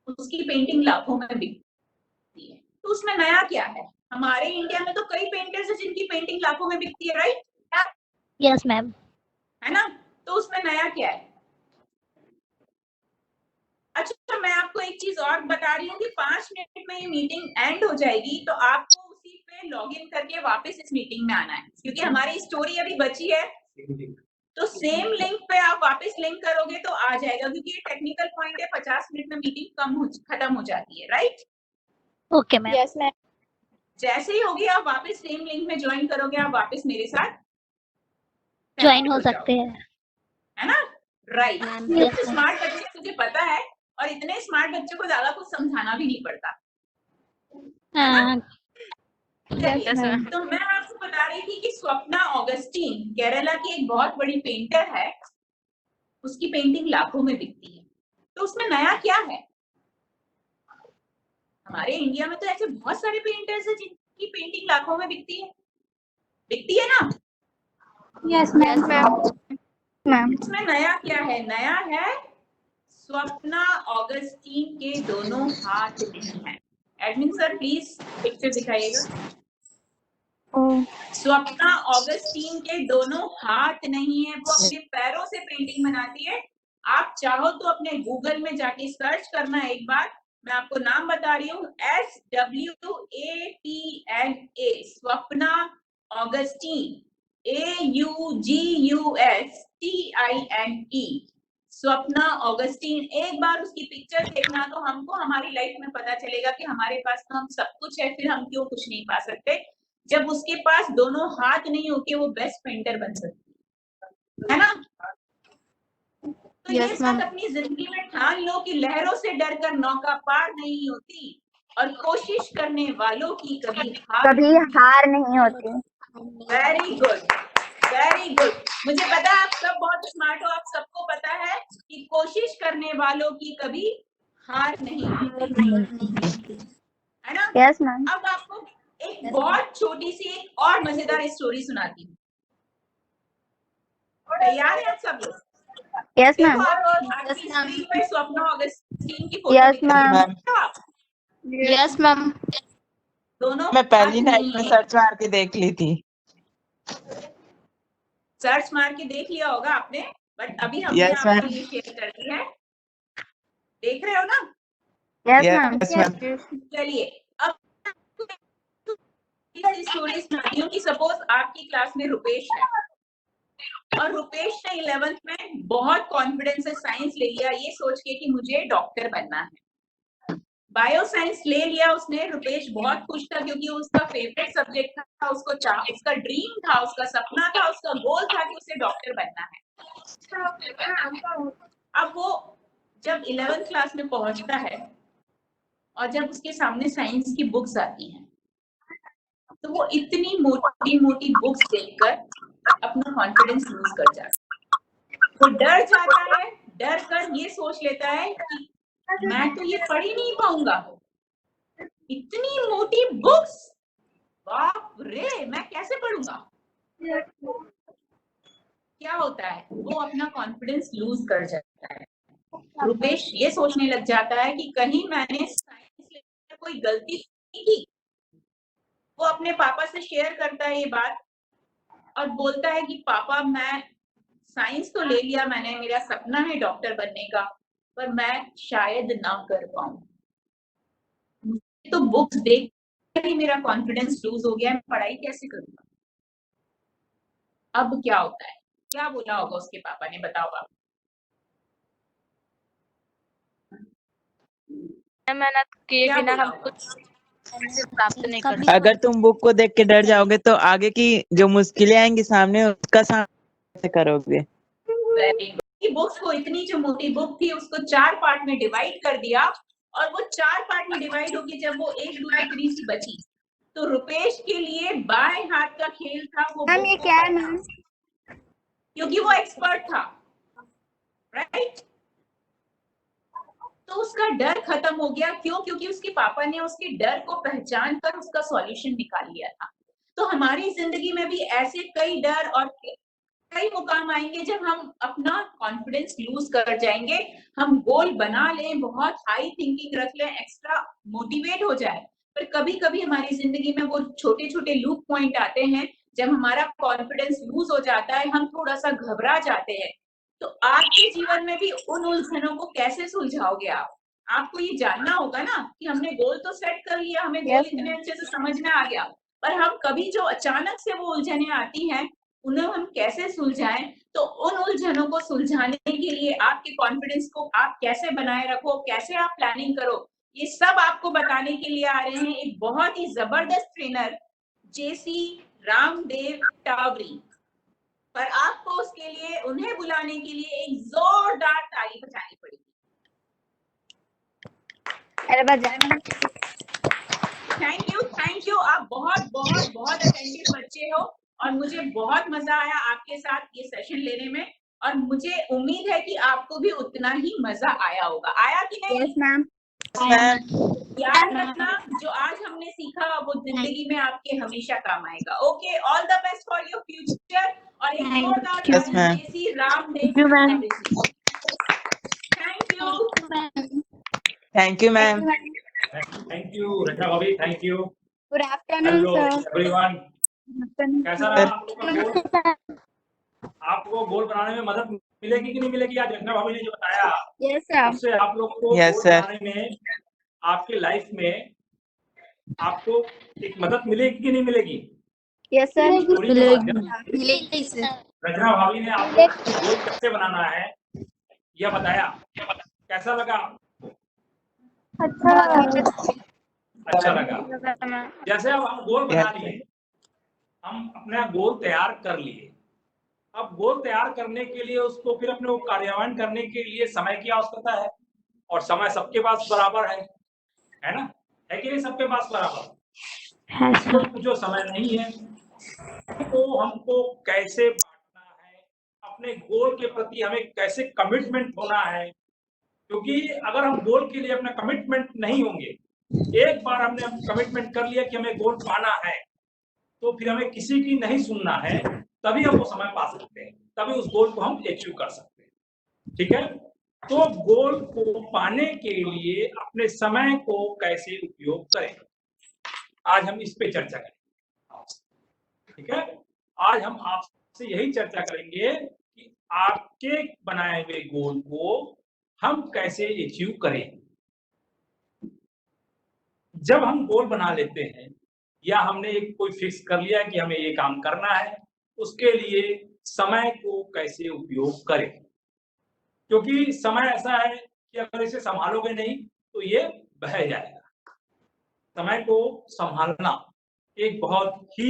उसकी पेंटिंग लाखों में बिकती है। तो उसमें नया क्या है? हमारे इंडिया में तो कई पेंटर्स हैं जिनकी पेंटिंग लाखों में बिकती है, राइट? Yes ma'am. है ना? तो उसमें नया क्या है? अच्छा, मैं आपको एक चीज और बता रही हूँ कि 5 मिनट में ये मीटिंग एंड हो जाएगी, तो आपको उसी पे लॉग इन करके वापस इस मीटिंग में आना है, क्योंकि हमारी स्टोरी अभी बची है। तो सेम लिंक पे आप वापस लिंक करोगे तो आ जाएगा, क्योंकि ये टेक्निकल पॉइंट है, 50 मिनट में मीटिंग खत्म हो जाती है, right? Okay ma'am. Yes ma'am. जैसे ही होगी आप वापस सेम लिंक में ज्वाइन करोगे, आप वापस मेरे साथ ज्वाइन हो सकते हैं, है ना? राइट। Yes, स्मार्ट बच्चे, मुझे पता है, और इतने स्मार्ट बच्चों को ज्यादा कुछ समझाना भी नहीं पड़ता। तो मैं आपको बता रही थी कि स्वप्ना ऑगस्टीन केरला की एक बहुत बड़ी पेंटर है, उसकी पेंटिंग लाखों में बिकती है। तो उसमें नया क्या है? हमारे इंडिया में तो ऐसे बहुत सारे पेंटर्स हैं जिनकी पेंटिंग लाखों में बिकती है ना? Yes ma'am. इसमें नया क्या है? नया है स्वप्ना ऑगस्टीन के दोनों हाथ नहीं है। एडमिन सर प्लीज पिक्चर दिखाइएगा। स्वप्ना ऑगस्टीन के दोनों हाथ नहीं है, वो अपने पैरों से पेंटिंग बनाती है। आप चाहो तो अपने गूगल में जाके सर्च करना, एक बार मैं आपको नाम बता रही हूँ, SWAPNA, Swapna Augustine, AUGUSTINE, Swapna Augustine. एक बार उसकी पिक्चर देखना तो हमको हमारी लाइफ में पता चलेगा कि हमारे पास तो हम सब कुछ है, फिर हम क्यों कुछ नहीं पा सकते। जब उसके पास दोनों हाथ नहीं होके वो बेस्ट पेंटर बन सकती है ना? तो ये बात अपनी जिंदगी में ठान लो कि लहरों से डरकर नौका पार नहीं होती, और कोशिश करने वालों की कभी हार नहीं होती। Very good, very good. मुझे पता है आप सब बहुत स्मार्ट हो, आप सबको पता है कि कोशिश करने वालों की कभी हार नहीं होती, है ना? Yes ma'am. अब आपको एक बहुत छोटी सी एक और मजेदार स्टोरी सुनाती हूँ। तैयार है आप सब लोग? Yes ma'am. आपकी स्क्रीन पे स्वप्ना ऑगस्टीन की photo yes ma'am. Yes ma'am. दोनों मैं पहली नाइट में सर्च मार के देख ली थी। सर्च मार के देख लिया होगा आपने, बट अभी हमने आपके लिए शेयर कर दी है। देख रहे हो ना? Yes ma'am. चलिए अब स्टोरी सुनाती हूँ कि सपोज आपकी क्लास में रुपेश है, और रुपेश ने 11th में बहुत कॉन्फिडेंस से साइंस ले लिया, ये सोच के कि मुझे डॉक्टर बनना है। बायो साइंस ले लिया उसने। रुपेश बहुत खुश था क्योंकि उसका फेवरेट सब्जेक्ट था, उसका ड्रीम था, उसका सपना था, उसका गोल था कि उसे डॉक्टर बनना है। अब वो जब 11th क्लास में पहुंचता है और जब उसके सामने साइंस की बुक्स आती हैं, तो वो इतनी मोटी मोटी बुक्स देखकर अपना कॉन्फिडेंस लूज कर जाता है। वो डर जाता है, डर कर ये सोच लेता है कि मैं तो ये पढ़ ही नहीं पाऊंगा, इतनी मोटी बुक्स, बाप रे, मैं कैसे पढ़ूंगा। क्या होता है? वो अपना कॉन्फिडेंस लूज कर जाता है। रुपेश ये सोचने लग जाता है कि कहीं मैंने साइंस लेकर कोई गलती नहीं की, वो अपने पापा से शेयर करता है ये बात और बोलता है कि पापा मैं साइंस तो ले लिया मैंने, मेरा सपना है डॉक्टर बनने का, पर मैं शायद ना कर पाऊं। तो बुक्स देख कर ही मेरा कॉन्फिडेंस लूज हो गया, मैं पढ़ाई कैसे करूंगा। अब क्या होता है, क्या बोला होगा उसके पापा ने, बताओ आप। मेहनत किए क्या बिना बोला हम होगा? कुछ प्राप्त नहीं कर कभी अगर तुम बुक को देख के डर जाओगे तो आगे की जो मुश्किलें आएंगी सामने उसका सामना कैसे करोगे। Very good. बुक्स को इतनी जो मोटी बुक थी उसको 4 पार्ट में डिवाइड कर दिया और वो 4 पार्ट में डिवाइड होगी जब वो एक बुक इतनी सी बची, तो रुपेश के लिए बाएं हाथ का खेल था वो मैम बुक ये को क्या है पढ़ना, मैम? क्योंकि वो एक्सपर्ट था, राइट। तो उसका डर खत्म हो गया, क्यों? क्योंकि उसके पापा ने उसके डर को पहचान कर उसका सॉल्यूशन निकाल लिया था। तो हमारी जिंदगी में भी ऐसे कई डर और कई मुकाम आएंगे जब हम अपना कॉन्फिडेंस लूज कर जाएंगे, हम गोल बना लें, बहुत हाई थिंकिंग रख लें, एक्स्ट्रा मोटिवेट हो जाए, पर कभी कभी हमारी जिंदगी में वो छोटे छोटे लूप पॉइंट आते हैं जब हमारा कॉन्फिडेंस लूज हो जाता है, हम थोड़ा सा घबरा जाते हैं। तो आपके जीवन में भी उन उलझनों को कैसे सुलझाओगे आप? आपको ये जानना होगा ना कि हमने गोल तो सेट कर लिया, हमें गोल इतने अच्छे से समझ में आ गया, पर हम कभी जो अचानक से वो उलझनें आती हैं उन्हें हम कैसे सुलझाएं। तो उन उलझनों को सुलझाने के लिए आपके कॉन्फिडेंस को आप कैसे बनाए रखो, कैसे आप प्लानिंग करो, ये सब आपको बताने के लिए आ रहे हैं एक बहुत ही जबरदस्त ट्रेनर जेसी रामदेव टावरी। पर आपको उसके लिए, उन्हें बुलाने के लिए एक जोरदार ताली बजानी पड़ेगी। अरे बजाए। Thank you. आप बहुत बहुत बहुत अटेंटिव बच्चे हो और मुझे बहुत मजा आया आपके साथ ये सेशन लेने में, और मुझे उम्मीद है कि आपको भी उतना ही मजा आया होगा। आया कि नहीं? Yes ma'am. याद रखना जो आज हमने सीखा वो जिंदगी में आपके हमेशा काम आएगा। Okay, all the best for your future. और एक जोरदार ताली जेसी Ramdev Tawri ji. Thank you ma'am. Thank you Rachna भाभी, thank you. Good afternoon hello sir. Everyone, कैसा रहा आप लोग का गोल? आपको गोल बनाने में मदद मिलेगी कि नहीं मिलेगी? आज रचना भाभी ने जो बताया यस सर। उससे आप लोग को Yes, गोल sir. बनाने में, आपके लाइफ में आपको एक मदद मिलेगी कि नहीं मिलेगी? Yes sir. मिलेगी सर। रचना भाभी ने आप लोग को गोल कैसे बनाना है यह बताया, कैसा लगा? अच्छा लगा। जैसे अब हम गोल बना लिए, हम अपना गोल तैयार कर लिए, अब गोल तैयार करने के लिए उसको फिर अपने को कार्यान्वयन करने के लिए समय की आवश्यकता है, और समय सबके पास बराबर है ना? है कि नहीं? सबके पास बराबर तो जो समय नहीं है तो हमको कैसे बांटना है, अपने गोल के प्रति हमें कैसे कमिटमेंट होना है, क्योंकि अगर हम गोल के लिए अपना कमिटमेंट नहीं होंगे, एक बार हमने कमिटमेंट कर लिया कि हमें गोल पाना है, तो फिर हमें किसी की नहीं सुनना है, तभी हम वो समय पा सकते हैं, तभी उस गोल को हम अचीव कर सकते हैं। ठीक है? तो गोल को पाने के लिए अपने समय को कैसे उपयोग करें, आज हम इस पे चर्चा करेंगे। ठीक है? आज हम आपसे यही चर्चा करेंगे कि आपके बनाए हुए गोल को हम कैसे अचीव करें। जब हम गोल बना लेते हैं या हमने एक कोई फिक्स कर लिया कि हमें ये काम करना है, उसके लिए समय को कैसे उपयोग करें, क्योंकि समय ऐसा है कि अगर इसे संभालोगे नहीं तो ये बह जाएगा। समय को संभालना एक बहुत ही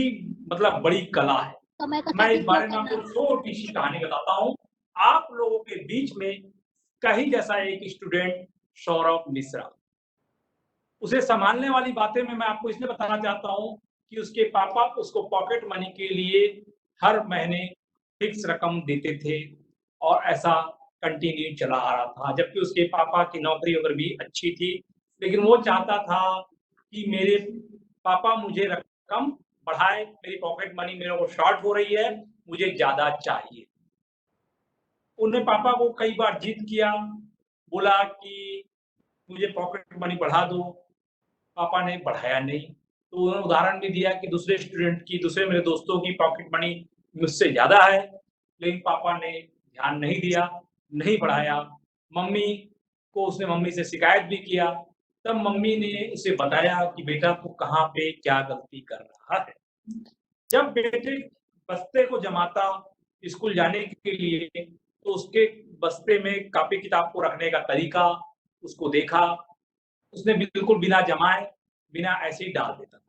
मतलब बड़ी कला है। मैं इस बारे में आपको छोटी सी कहानी बताता हूँ। आप लोगों के बीच में कहीं जैसा एक स्टूडेंट सौरभ मिश्रा, उसे संभालने वाली बातें में मैं आपको इसलिए बताना चाहता हूँ कि उसके पापा उसको पॉकेट मनी के लिए हर महीने फिक्स रकम देते थे और ऐसा कंटिन्यू चला आ रहा था, जबकि उसके पापा की नौकरी वगैरह भी अच्छी थी, लेकिन वो चाहता था कि मेरे पापा मुझे रकम बढ़ाए, मेरी पॉकेट मनी मेरे को शॉर्ट हो रही है, मुझे ज्यादा चाहिए। उन्हें पापा को कई बार जिद किया, बोला कि मुझे पॉकेट मनी बढ़ा दो, पापा ने बढ़ाया नहीं, तो तो उन्होंने उदाहरण भी दिया कि दूसरे मेरे दोस्तों की पॉकेट मनी मुझसे ज्यादा है, लेकिन पापा ने ध्यान नहीं दिया, नहीं बढ़ाया। मम्मी से शिकायत भी किया। तब मम्मी ने उसे बताया कि बेटा तू कहाँ पे क्या गलती कर रहा है। जब बेटे बस्ते को जमाता स्कूल जाने के लिए, तो उसके बस्ते में कॉपी किताब को रखने का तरीका उसको देखा, उसने बिल्कुल बिना जमाए, बिना ऐसे ही डाल देता था।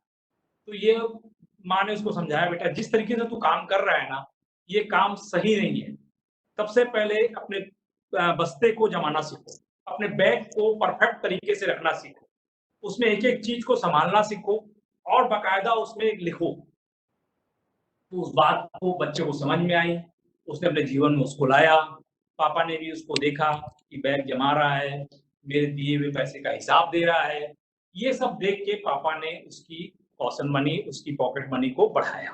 तो ये माँ ने उसको समझाया, बेटा जिस तरीके से तू काम कर रहा है ना, ये काम सही नहीं है। सबसे पहले अपने बस्ते को जमाना सीखो, अपने बैग को परफेक्ट तरीके से रखना सीखो, उसमें एक एक चीज को संभालना सीखो और बाकायदा उसमें लिखो। तो उस बात को बच्चे को समझ में आई, उसने अपने जीवन में उसको लाया। पापा ने भी उसको देखा कि बैग जमा रहा है, मेरे दिए हुए पैसे का हिसाब दे रहा है। ये सब देख के पापा ने उसकी कॉशन मनी, उसकी पॉकेट मनी को बढ़ाया।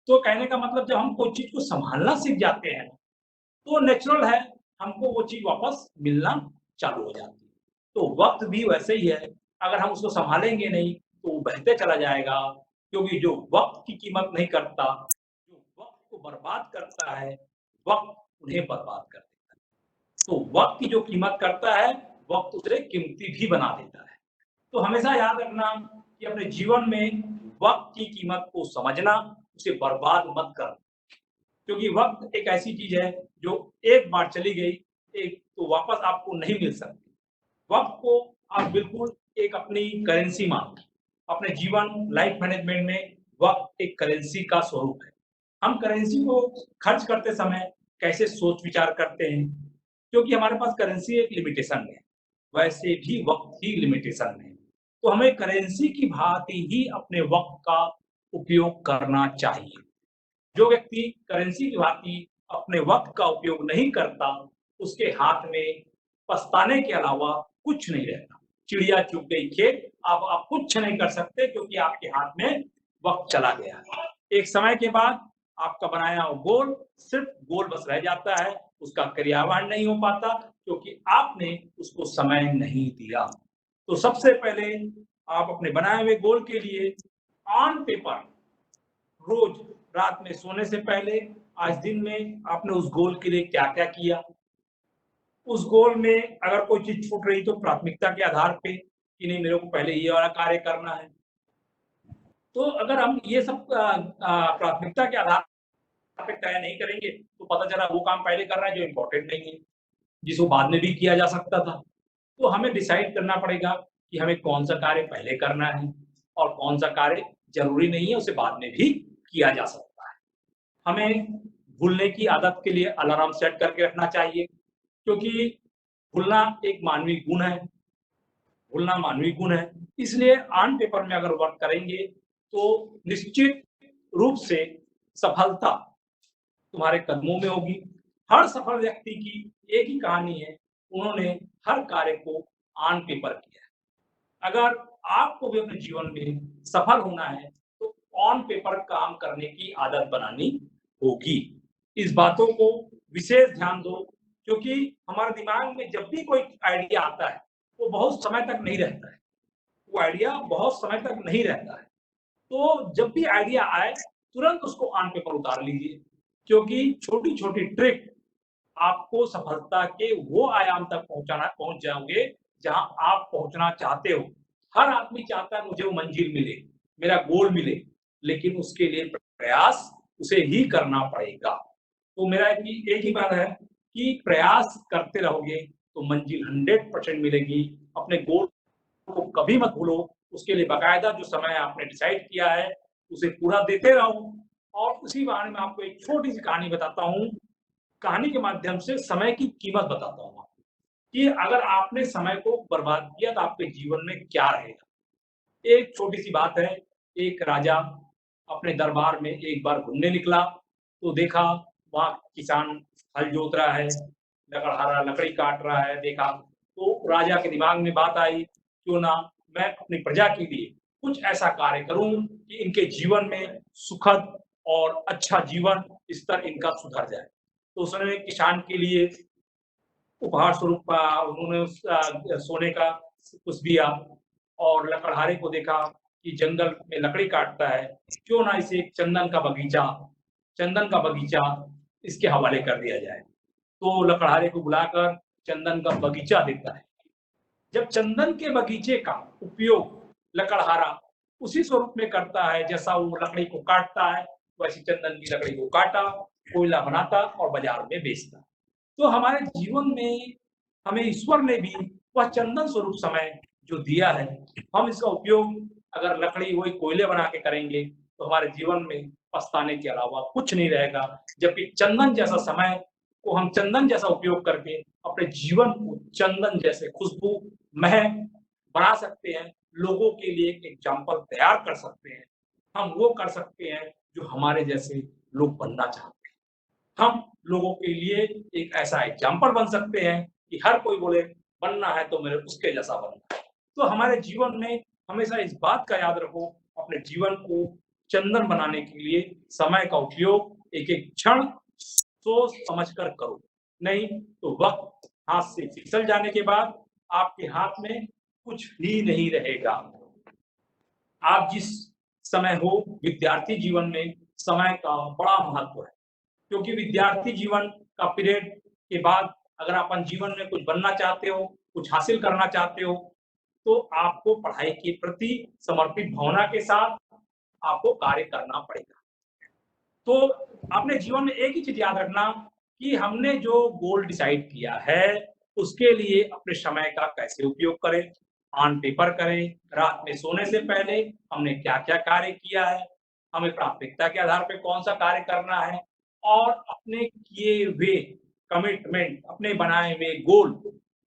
तो कहने का मतलब जब हम कोई चीज को संभालना सीख जाते हैं तो नेचुरल है हमको वो चीज वापस मिलना चालू हो जाती है। तो वक्त भी वैसे ही है, अगर हम उसको संभालेंगे नहीं तो वो बहते चला जाएगा, क्योंकि जो वक्त की कीमत नहीं करता, जो वक्त को बर्बाद करता है, वक्त उन्हें बर्बाद कर देता है। तो वक्त की जो कीमत करता है, वक्त उसे कीमती भी बना देता है। तो हमेशा याद रखना कि अपने जीवन में वक्त की कीमत को समझना, उसे बर्बाद मत करना, क्योंकि वक्त एक ऐसी चीज है जो एक बार चली गई एक तो वापस आपको नहीं मिल सकती। वक्त को आप बिल्कुल एक अपनी करेंसी मानो। अपने जीवन लाइफ मैनेजमेंट में वक्त एक करेंसी का स्वरूप है। हम करेंसी को खर्च करते समय कैसे सोच विचार करते हैं, क्योंकि हमारे पास करेंसी एक लिमिटेशन है, वैसे भी वक्त ही लिमिटेशन है। तो हमें करेंसी की भांति ही अपने वक्त का उपयोग करना चाहिए। जो व्यक्ति करेंसी की भांति अपने वक्त का उपयोग नहीं करता, उसके हाथ में पछताने के अलावा कुछ नहीं रहता। चिड़िया चुग गई खेत, अब आप कुछ नहीं कर सकते क्योंकि आपके हाथ में वक्त चला गया। एक समय के बाद आपका बनाया हुआ गोल सिर्फ गोल बस रह जाता है, उसका क्रियान्वयन नहीं हो पाता क्योंकि आपने उसको समय नहीं दिया। तो सबसे पहले आप अपने बनाए हुए गोल के लिए ऑन पेपर रोज रात में सोने से पहले आज दिन में आपने उस गोल के लिए क्या क्या किया, उस गोल में अगर कोई चीज छूट रही तो प्राथमिकता के आधार पे कि नहीं मेरे को पहले ये वाला कार्य करना है। तो अगर हम ये सब प्राथमिकता के आधार पे तय नहीं करेंगे तो पता चला वो काम पहले कर रहा है जो इम्पोर्टेंट नहीं है, जिसको बाद में भी किया जा सकता था। तो हमें डिसाइड करना पड़ेगा कि हमें कौन सा कार्य पहले करना है और कौन सा कार्य जरूरी नहीं है, उसे बाद में भी किया जा सकता है। हमें भूलने की आदत के लिए अलार्म सेट करके रखना चाहिए, क्योंकि भूलना एक मानवीय गुण है, भूलना मानवीय गुण है। इसलिए ऑन पेपर में अगर वर्क करेंगे तो निश्चित रूप से सफलता तुम्हारे कदमों में होगी। हर सफल व्यक्ति की एक ही कहानी है, उन्होंने हर कार्य को ऑन पेपर किया है। अगर आपको भी अपने जीवन में सफल होना है तो ऑन पेपर काम करने की आदत बनानी होगी। इस बातों को विशेष ध्यान दो, क्योंकि हमारे दिमाग में जब भी कोई आइडिया आता है वो बहुत समय तक नहीं रहता है, वो आइडिया बहुत समय तक नहीं रहता है। तो जब भी आइडिया आए तुरंत उसको ऑन पेपर उतार लीजिए, क्योंकि छोटी छोटी ट्रिक आपको सफलता के वो आयाम तक पहुंच जाओगे जहां आप पहुंचना चाहते हो। हर आदमी चाहता है मुझे वो मंजिल मिले, मेरा गोल मिले, लेकिन उसके लिए प्रयास उसे ही करना पड़ेगा। तो मेरा एक ही बात है कि प्रयास करते रहोगे तो मंजिल 100% मिलेगी। अपने गोल को कभी मत भूलो, उसके लिए बाकायदा जो समय आपने डिसाइड किया है उसे पूरा देते रहो। और उसी बारे में आपको एक छोटी सी कहानी बताता हूँ। कहानी के माध्यम से समय की कीमत बताता हूँ कि अगर आपने समय को बर्बाद किया तो आपके जीवन में क्या रहेगा। एक छोटी सी बात है, एक राजा अपने दरबार में एक बार घूमने निकला तो देखा वहाँ किसान हल जोत रहा है, लकड़हारा लकड़ी काट रहा है। देखा तो राजा के दिमाग में बात आई, क्यों ना मैं अपनी प्रजा के लिए कुछ ऐसा कार्य करूं कि इनके जीवन में सुखद और अच्छा जीवन स्तर इनका सुधर जाए। तो उसने किसान के लिए उपहार स्वरूप उन्होंने सोने का कुछ दिया और लकड़हारे को देखा कि जंगल में लकड़ी काटता है, क्यों ना इसे एक चंदन का बगीचा इसके हवाले कर दिया जाए। तो लकड़हारे को बुलाकर चंदन का बगीचा देता है। जब चंदन के बगीचे का उपयोग लकड़हारा उसी स्वरूप में करता है जैसा वो लकड़ी को काटता है, वैसी चंदन की लकड़ी को काटा, कोयला बनाता और बाजार में बेचता। तो हमारे जीवन में हमें ईश्वर ने भी वह चंदन स्वरूप समय जो दिया है, हम इसका उपयोग अगर लकड़ी वही कोयले बना के करेंगे तो हमारे जीवन में पछताने के अलावा कुछ नहीं रहेगा। जबकि चंदन जैसा समय को हम चंदन जैसा उपयोग करके अपने जीवन को चंदन जैसे खुशबू महक बना सकते हैं, लोगों के लिए एक एग्जाम्पल तैयार कर सकते हैं। हम वो कर सकते हैं जो हमारे जैसे लोग बनना चाहते हैं। हम लोगों के लिए एक ऐसा एग्जाम्पल बन सकते हैं कि हर कोई बोले बनना है तो मेरे उसके जैसा बनना है। तो हमारे जीवन में हमेशा इस बात का याद रखो, अपने जीवन को चंदन बनाने के लिए समय का उपयोग एक एक क्षण सोच समझ कर करो, नहीं तो वक्त हाथ से फिसल जाने के बाद आपके हाथ में कुछ भी नहीं रहेगा। आप जिस समय हो, विद्यार्थी जीवन में समय का बड़ा महत्व है, क्योंकि विद्यार्थी जीवन का पीरियड के बाद अगर अपन जीवन में कुछ बनना चाहते हो, कुछ हासिल करना चाहते हो, तो आपको पढ़ाई के प्रति समर्पित भावना के साथ आपको कार्य करना पड़ेगा। तो अपने जीवन में एक ही चीज याद रखना कि हमने जो गोल डिसाइड किया है उसके लिए अपने समय का कैसे उपयोग करें, ऑन पेपर करें, रात में सोने से पहले हमने क्या क्या कार्य किया है, हमें प्राथमिकता के आधार पर कौन सा कार्य करना है, और अपने किए हुए कमिटमेंट, अपने बनाए हुए गोल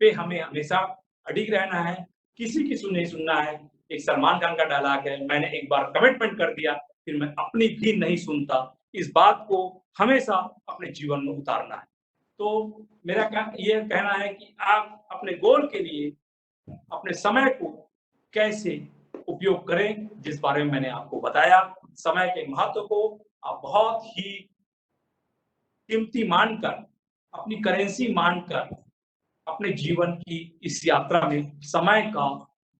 पे हमें हमेशा अडिग रहना है, किसी की नहीं सुनना है। एक सलमान खान का डायलॉग है, मैंने एक बार कमिटमेंट कर दिया फिर मैं अपनी भी नहीं सुनता। इस बात को हमेशा अपने जीवन में उतारना है। तो मेरा ये कहना है कि आप अपने गोल के लिए अपने समय को कैसे उपयोग करें, जिस बारे में मैंने आपको बताया। समय के महत्व को आप बहुत ही कीमती मानकर, अपनी करेंसी मानकर अपने जीवन की इस यात्रा में समय का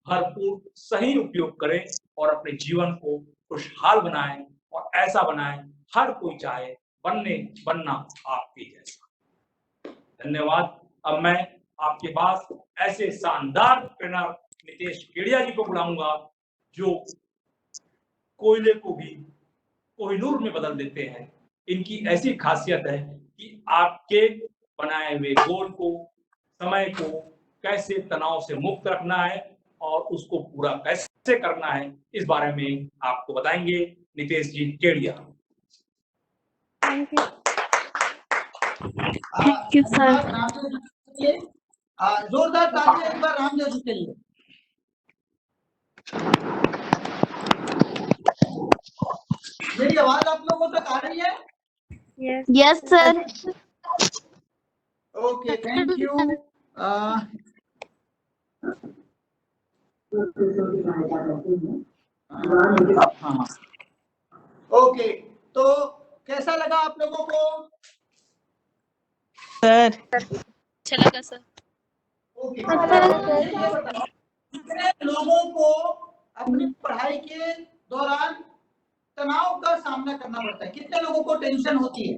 भरपूर सही उपयोग करें और अपने जीवन को खुशहाल बनाएं और ऐसा बनाएं हर कोई चाहे बनना आपके जैसा। धन्यवाद। अब मैं आपके पास ऐसे शानदार ट्रेनर नितेश केडिया जी को बुलाऊंगा जो कोयले को भी कोहिनूर में बदल देते हैं। इनकी ऐसी खासियत है कि आपके बनाए हुए गोल को, समय को कैसे तनाव से मुक्त रखना है और उसको पूरा कैसे करना है, इस बारे में आपको बताएंगे Nitesh ji Kedia. Thank you sir. जोरदार ताली एक बार रामदेव जी के लिए। मेरी आवाज आप लोगों तक आ रही है? Yes sir. Okay, thank you. हाँ, ओके, तो कैसा लगा आप लोगों को? सर अच्छा लगा सर। ओके, कितने लोगों को अपनी पढ़ाई के दौरान तनाव का सामना करना पड़ता है? कितने लोगों को टेंशन होती है?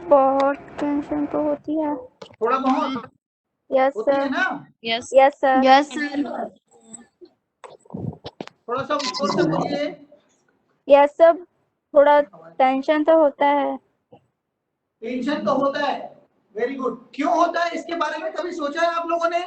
बहुत टेंशन तो होती है। थोड़ा बहुत यस होती है सर। ना? Yes sir. Yes sir. थोड़ा सा ऊपर से बोलिए। यस सर, थोड़ा टेंशन तो होता है। टेंशन तो होता है, वेरी गुड। क्यों होता है, इसके बारे में कभी सोचा है आप लोगों ने?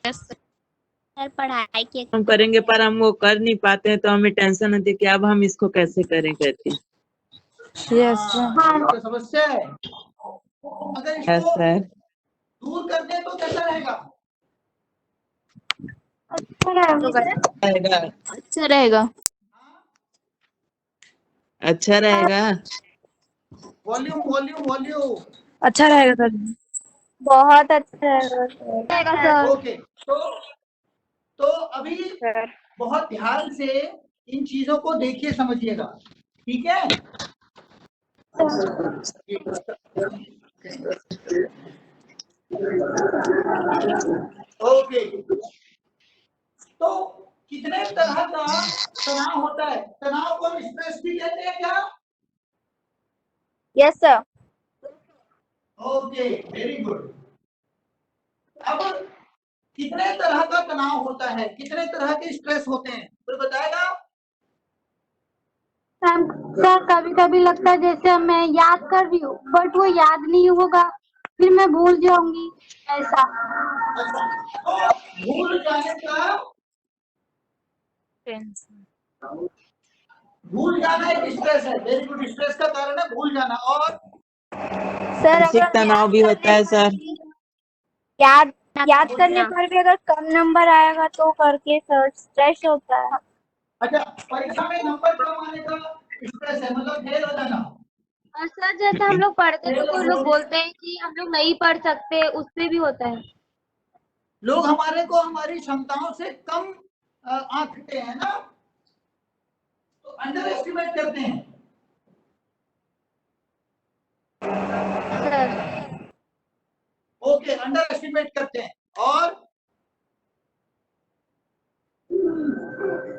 सर पढ़ाई के हम करेंगे पर हम वो कर नहीं पाते हैं तो हमें टेंशन होती है कि अब हम इसको कैसे करें करके। Yes sir. समस्या है, अगर इसको दूर कर दे तो कैसा रहेगा? अच्छा रहेगा। अच्छा रहेगा। अच्छा रहेगा। Volume volume volume. अच्छा रहेगा सर। बहुत अच्छा रहेगा सर। ओके, तो अभी बहुत ध्यान से इन चीजों को देखिए, समझिएगा, ठीक है? ओके, तो कितने तरह का तनाव होता है? तनाव को स्ट्रेस भी कहते हैं क्या? Yes sir. Okay, very good. अब कितने तरह का तनाव होता है, कितने तरह के स्ट्रेस होते हैं, कोई बताएगा? सर कभी कभी लगता है जैसे मैं याद कर रही हूँ बट वो याद नहीं होगा, फिर मैं भूल जाऊंगी ऐसा। तो भूल जाने का, भूल जाना एक स्ट्रेस है। वेरी गुड, स्ट्रेस का कारण है भूल जाना। और सर मानसिक अगर तनाव भी होता है सर। याद याद करने पर भी अगर कम नंबर आएगा तो करके सर स्ट्रेस होता है। अच्छा, परीक्षा में नंबर कम आने का स्ट्रेस है, मतलब फेल हो जाना। और सर जैसे हम लोग पढ़ते हैं तो कोई लोग बोलते हैं कि हम लोग नहीं पढ़ सकते, उससे भी होता है। लोग हमारे को हमारी क्षमताओं से कम आंकते हैं ना, तो अंडर एस्टिमेट करते हैं। ओके, अंडर एस्टिमेट करते हैं। और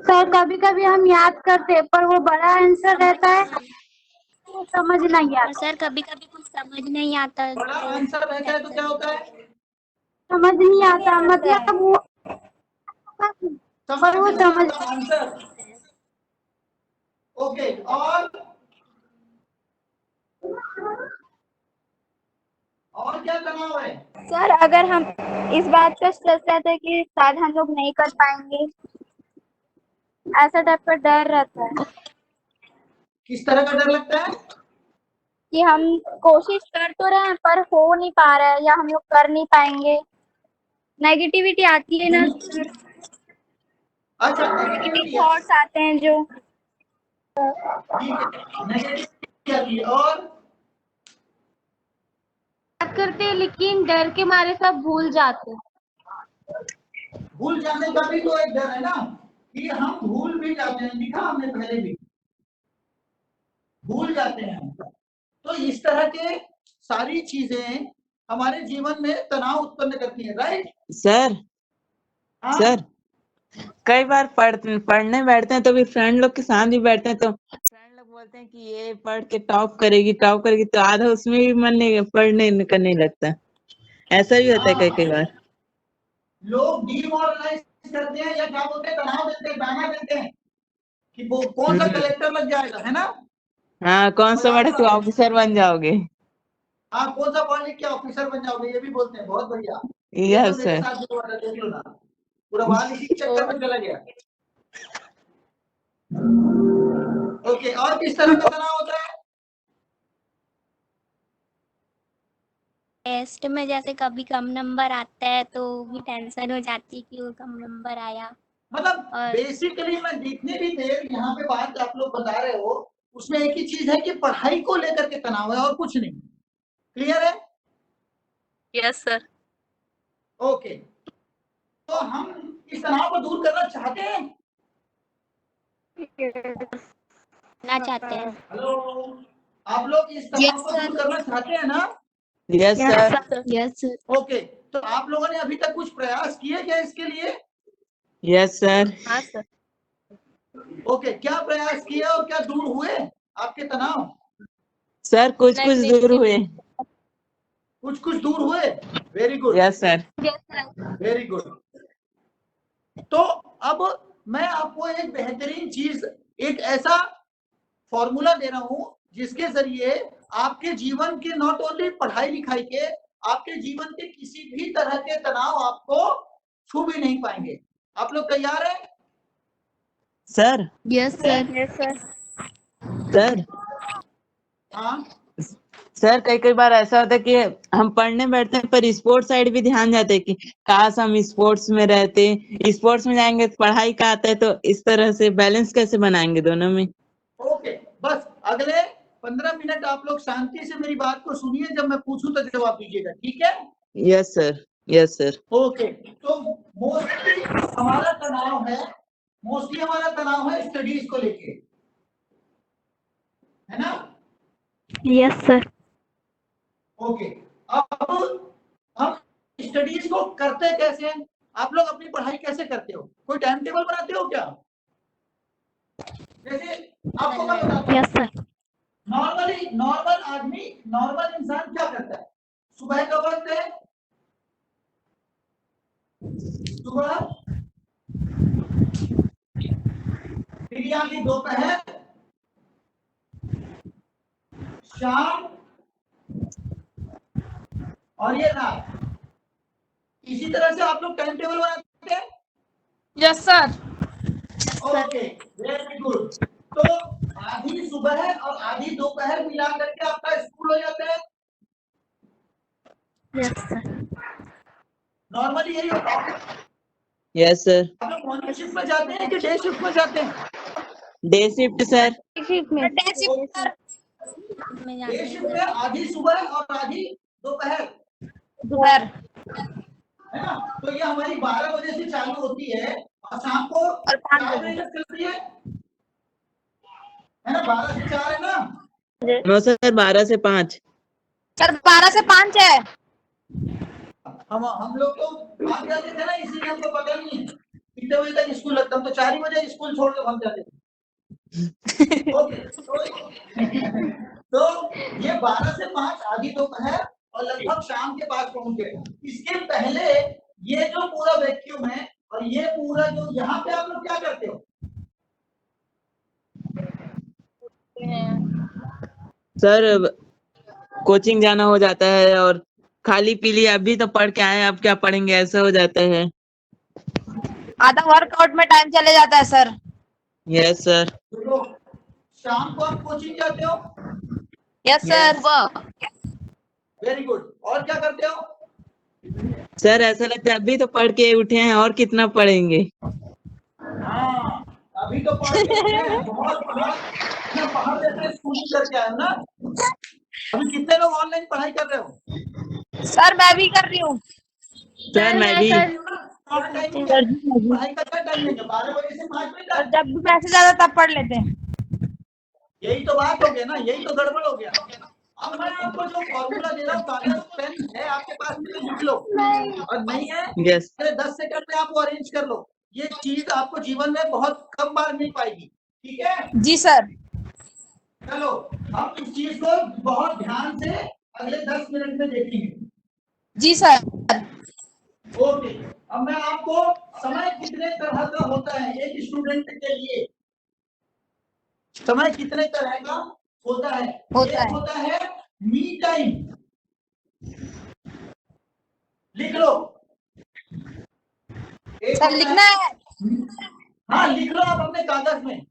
सर कभी कभी हम याद करते हैं पर वो बड़ा आंसर रहता है तो समझ नहीं आता। सर कभी कभी कुछ समझ नहीं आता। बड़ा आंसर रहता है तो क्या होता है? समझ नहीं आता, मतलब वो समझ वो नहीं समझ आता आंसर। ओके, और क्या तनाव है? सर अगर हम इस बात का स्ट्रेस रहता है कि शायद हम लोग नहीं कर पाएंगे, ऐसा टाइप का डर रहता है। किस तरह का डर लगता है? कि हम कोशिश कर तो रहे हैं पर हो नहीं पा रहा है या हम लोग कर नहीं पाएंगे, नेगेटिविटी आती है ना सर। अच्छा, नेगेटिव थॉट्स आते हैं जो। ठीक है, नेगेटिविटी आती है। और याद करते हैं लेकिन डर के मारे सब भूल जाते हैं। भूल जाने का भी तो एक डर है ना, कि हम भूल भी जाते हैं। लिखा हमने पहले भी, भूल जाते हैं। तो इस तरह के सारी चीजें हमारे जीवन में तनाव उत्पन्न करती है, राइट सर सर कई बार पढ़ने बैठते हैं तो भी फ्रेंड लोग के साथ भी बैठते हैं तो फ्रेंड लोग बोलते हैं कि ये पढ़ के टॉप करेगी तो आधा उसमें भी मन नहीं पढ़ने करने लगता। ऐसा भी होता है कई कई बार। लोग डिमोरलाइज करते हैं या क्या बोलते हैं, तनाव देते हैं, दाना देते हैं कि वो कौन सा कलेक्टर लग जाएगा, है ना? हाँ, कौन सा बड़ा तू ऑफिसर बन जाओगे। हाँ, कौन सा पढ़ लिख के ऑफिसर बन जाओगे, ये भी बोलते हैं। बहुत बढ़िया। यस तो मेरे सर। साथ भी हुआ था, देख लो ना, पूरा बाल इसी चक्कर में चला गया। ओके, और किस तरह का तनाव होता है? टेस्ट में जैसे कभी कम नंबर आता है तो भी टेंशन हो जाती है कि वो कम नंबर आया। मतलब बेसिकली मैं जितनी भी देर यहाँ पे बात आप लोग बता रहे हो उसमें एक ही चीज है कि पढ़ाई को लेकर के तनाव है और कुछ नहीं। क्लियर है? Yes sir. ओके, तो हम इस तनाव को दूर करना चाहते हैं। ना चाहते हैं। हेलो, आप लोग इस तनाव को दूर करना चाहते हैं ना? Yes sir. Yes sir. Okay, तो आप लोगों ने अभी तक कुछ प्रयास किए क्या इसके लिए? Yes sir. हाँ सर। ओके, क्या प्रयास किए और क्या दूर हुए आपके तनाव? सर कुछ कुछ दूर हुए। कुछ कुछ दूर हुए। Very good. Yes sir. Very good. तो अब मैं आपको एक बेहतरीन चीज, एक ऐसा फॉर्मूला दे रहा हूं जिसके जरिए आपके जीवन के नॉट ओनली पढ़ाई लिखाई के, आपके जीवन के किसी भी तरह के तनाव आपको छू भी नहीं पाएंगे। आप लोग तैयार हैं? Sir. Yes sir. Yes sir. Sir. हाँ सर कई बार ऐसा होता है कि हम पढ़ने बैठते हैं पर स्पोर्ट्स साइड भी ध्यान जाते हैं कि काश हम स्पोर्ट्स में रहते, स्पोर्ट्स में जाएंगे तो पढ़ाई का आता है, तो इस तरह से बैलेंस कैसे बनाएंगे दोनों में। ओके, बस अगले 15 मिनट आप लोग शांति से मेरी बात को सुनिए, जब मैं पूछूं तो जवाब दीजिएगा, ठीक है? Yes sir. Yes sir. Okay, तो मोस्टली हमारा तनाव है स्टडीज को लेके, है ना? Yes sir. ओके, अब हम स्टडीज को करते कैसे हैं? आप लोग अपनी पढ़ाई कैसे करते हो? कोई टाइम टेबल बनाते हो क्या? जैसे आपको मैं बताता हूँ। Yes sir. नॉर्मल आदमी, नॉर्मल इंसान क्या करता है? सुबह का वक्त है, सुबह, फिर यहाँ दोपहर, शाम और ये रात। इसी तरह से आप लोग टाइम टेबल बनाते हैं? Yes sir. Okay, very good. तो आधी सुबह और आधी दोपहर मिला करके आपका स्कूल हो जाता है? Yes sir. नॉर्मली यही होता है। Yes sir. आप लोग मॉर्निंग शिफ्ट में जाते हैं कि डे शिफ्ट में जाते हैं? Day shift sir. Day shift में आधी सुबह और आधी दोपहर, है ना? तो ये हमारी 12 बजे से चालू होती है और शाम को 4 बजे तक चलती है ना? 12 से 4 है ना? नो सर, 12 से 5। सर 12 से 5 है। हम लोग तो भाग जाते थे ना, इसीलिए हमको पता नहीं है कितने बजे तक स्कूल लगता। हम तो 4 बजे स्कूल छोड़ के भाग जाते थे। ओके, तो ये 12 से 5 आधी दोपहर और लगभग शाम के 5 पहुंचे। इसके पहले ये जो पूरा वैक्यूम है और ये पूरा जो यहाँ पे आप लोग क्या करते हो? सर कोचिंग जाना हो जाता है और खाली पी लिया, अभी तो पढ़ के आए, अब क्या पढ़ेंगे, ऐसा हो जाता है। आधा वर्कआउट में टाइम चले जाता है सर। Yes sir. तो शाम को आप कोचिंग जाते हो? Yes sir. Very good. और क्या करते हो? सर ऐसा लगता है अभी तो पढ़ के उठे हैं और कितना पढ़ेंगे। हाँ, अभी तो पढ़ के उठे हैं, बहुत पढ़ लेते स्कूलिंग करके आए ना। अभी कितने लोग ऑनलाइन पढ़ाई कर रहे हो? सर मैं भी कर रही हूँ। सर मैं भी। पढ़ाई का क्या टाइमिंग है? 12 बजे से 5 बजे तक। जब भी पैसे ज्यादा तब पढ़ लेते हैं। यही तो बात हो गया ना, यही तो गड़बड़ हो गया। अब मैं आपको जो फॉर्मूला दे रहा हूँ, कागज पेन है आपके पास में तो लिख लो, और नहीं है यस। 10 सेकंड में आप वो अरेंज कर लो। ये चीज आपको जीवन में बहुत कम बार मिल पाएगी, ठीक है? जी सर। चलो हम इस चीज को बहुत ध्यान से अगले 10 मिनट में देखेंगे। जी सर। ओके, अब मैं आपको समय कितने तरह का होता है एक स्टूडेंट के लिए, समय कितने तरह का होता है? एक होता है मी टाइम, लिख लो। सर लिखना है? हाँ लिख लो आप अपने कागज में।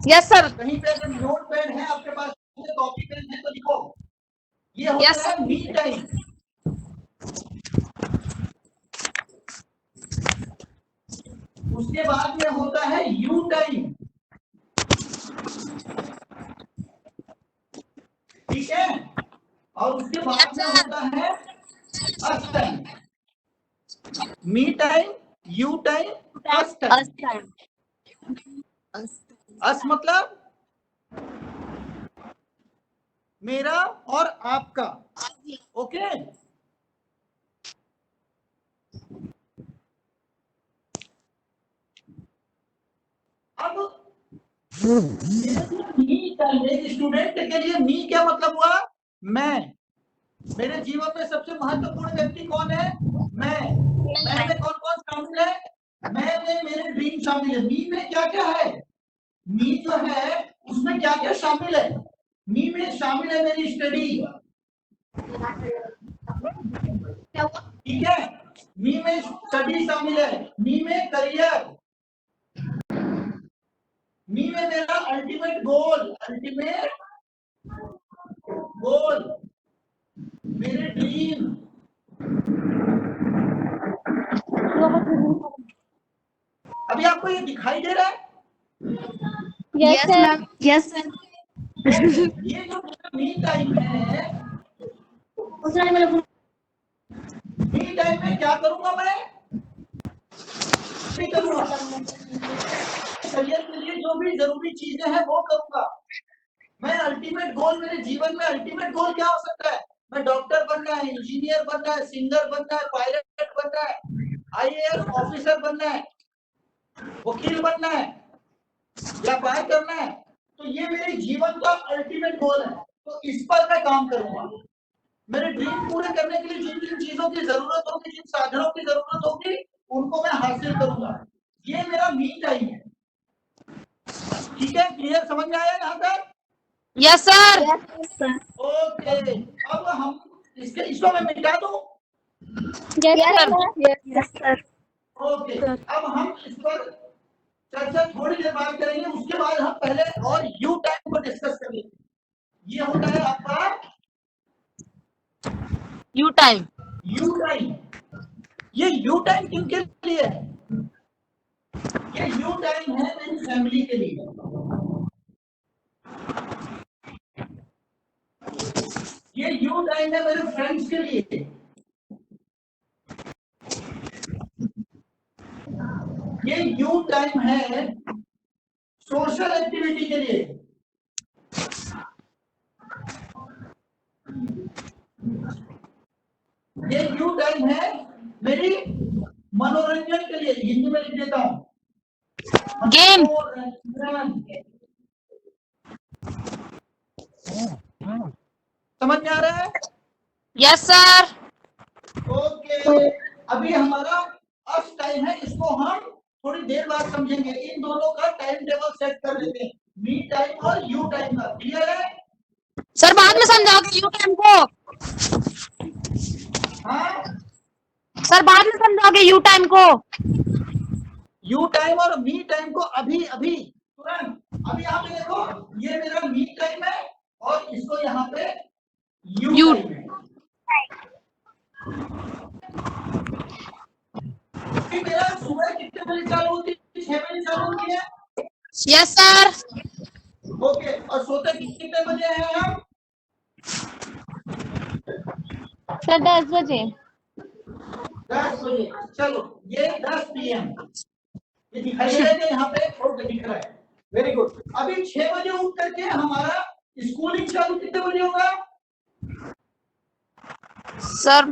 Yes sir. कहीं पे अगर नोट पैड है आपके पास, कॉपी पेन है तो लिखो। ये होता है मी टाइम। उसके बाद में होता है यू टाइम, ठीक है? और उसके बाद में होता है us time. Me time, you time, us time. Us मतलब मेरा और आपका, ओके? अब एक स्टूडेंट के लिए मी क्या मतलब हुआ? मैं। मेरे जीवन में सबसे महत्वपूर्ण व्यक्ति कौन है? मैं में कौन कौन शामिल है? मैं में मेरे ड्रीम शामिल है। मी में क्या क्या है? मी जो है उसमें क्या क्या शामिल है? मी में शामिल है मेरी स्टडी, ठीक है? मी में स्टडी शामिल है, मी में करियर, मी में मेरा अल्टीमेट गोल, मेरे ड्रीम। अभी आपको ये दिखाई दे रहा है? Yes sir. Yes sir. ये जो मी टाइम है, मी टाइम में क्या करूंगा मैं? करियर के लिए जो भी जरूरी चीजें हैं वो करूंगा मैं। अल्टीमेट गोल, मेरे जीवन में अल्टीमेट गोल क्या हो सकता है? मैं डॉक्टर बनना है, इंजीनियर बनना है, सिंगर बनना है, पायलट बनना है, IAS ऑफिसर बनना है, वकील बनना है, व्यापार करना है, तो ये मेरे जीवन का अल्टीमेट गोल है। तो इस पर मैं काम करूंगा। मेरे ड्रीम पूरे करने के लिए जिन जिन चीजों की जरूरत होगी, जिन साधनों की जरूरत होगी, उनको मैं हासिल करूंगा। ये मेरा मी टाइम है। ठीक है, क्लियर, समझ में आया यहाँ तक? Yes sir. ओके, अब हम इसको मैं मिटा दूं। Yes sir. ओके, अब हम इस पर चर्चा थोड़ी देर बाद करेंगे। उसके बाद हम पहले और यू टाइम को डिस्कस करेंगे। ये होता है आपका यू टाइम। You time. ये यू टाइम किनके लिए है? ये यू टाइम है मेरी फैमिली के लिए। ये यू टाइम है मेरे फ्रेंड्स के लिए। ये यू टाइम है सोशल एक्टिविटी के लिए। ये यू टाइम है मेरी मनोरंजन के लिए। हिंदी में लिख देता हूं, गेम। समझ में आ रहा है? Yes sir. ओके, अभी हमारा अस टाइम है, इसको हम थोड़ी देर बाद समझेंगे। इन दोनों का टाइम टेबल सेट कर लेते हैं, मी टाइम और यू टाइम का। क्लियर है सर? बाद में समझाओगे यू टाइम को? हाँ सर बाद में समझाओगे यू टाइम को? यू टाइम और मी टाइम को अभी अभी तुरंत। अभी यहाँ पे देखो, ये मेरा मी टाइम है और इसको यहाँ पे यू टाइम है। मेरा सुबह कितने बजे चालू होती है? 6 बजे चालू होती है। Yes sir. ओके, और सोते कितने बजे हैं हम? सर 10 बजे। 10 बजे। चलो, ये 10 PM ये दिखाई दे रहा है यहाँ पे? ओके, दिख रहा है। Very good. अभी 6 बजे उठ करके हमारा स्कूलिंग चालू कितने बजे होगा? सर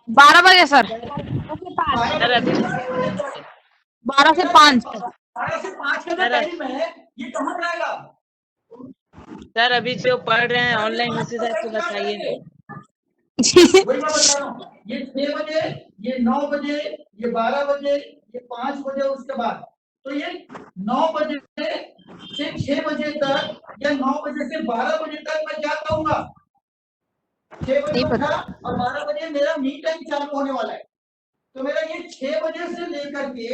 12 बजे सर। 12 से 5। 12 से 5 का टाइम है। ये कहाँ जाएगा? सर अभी जो पढ़ रहे हैं ऑनलाइन, उसी हिसाब से बताइए। वही मैं बता रहा हूँ। ये 6 बजे, ये 9 बजे, ये 12 बजे, ये 5 बजे, उसके बाद तो ये 9 बजे से 6 बजे तक या 9 बजे से 12 बजे तक मैं क्या कहूँगा? 6 बजे उठा और 12 बजे मेरा मी टाइम चालू होने वाला है। तो मेरा ये 6 बजे से लेकर के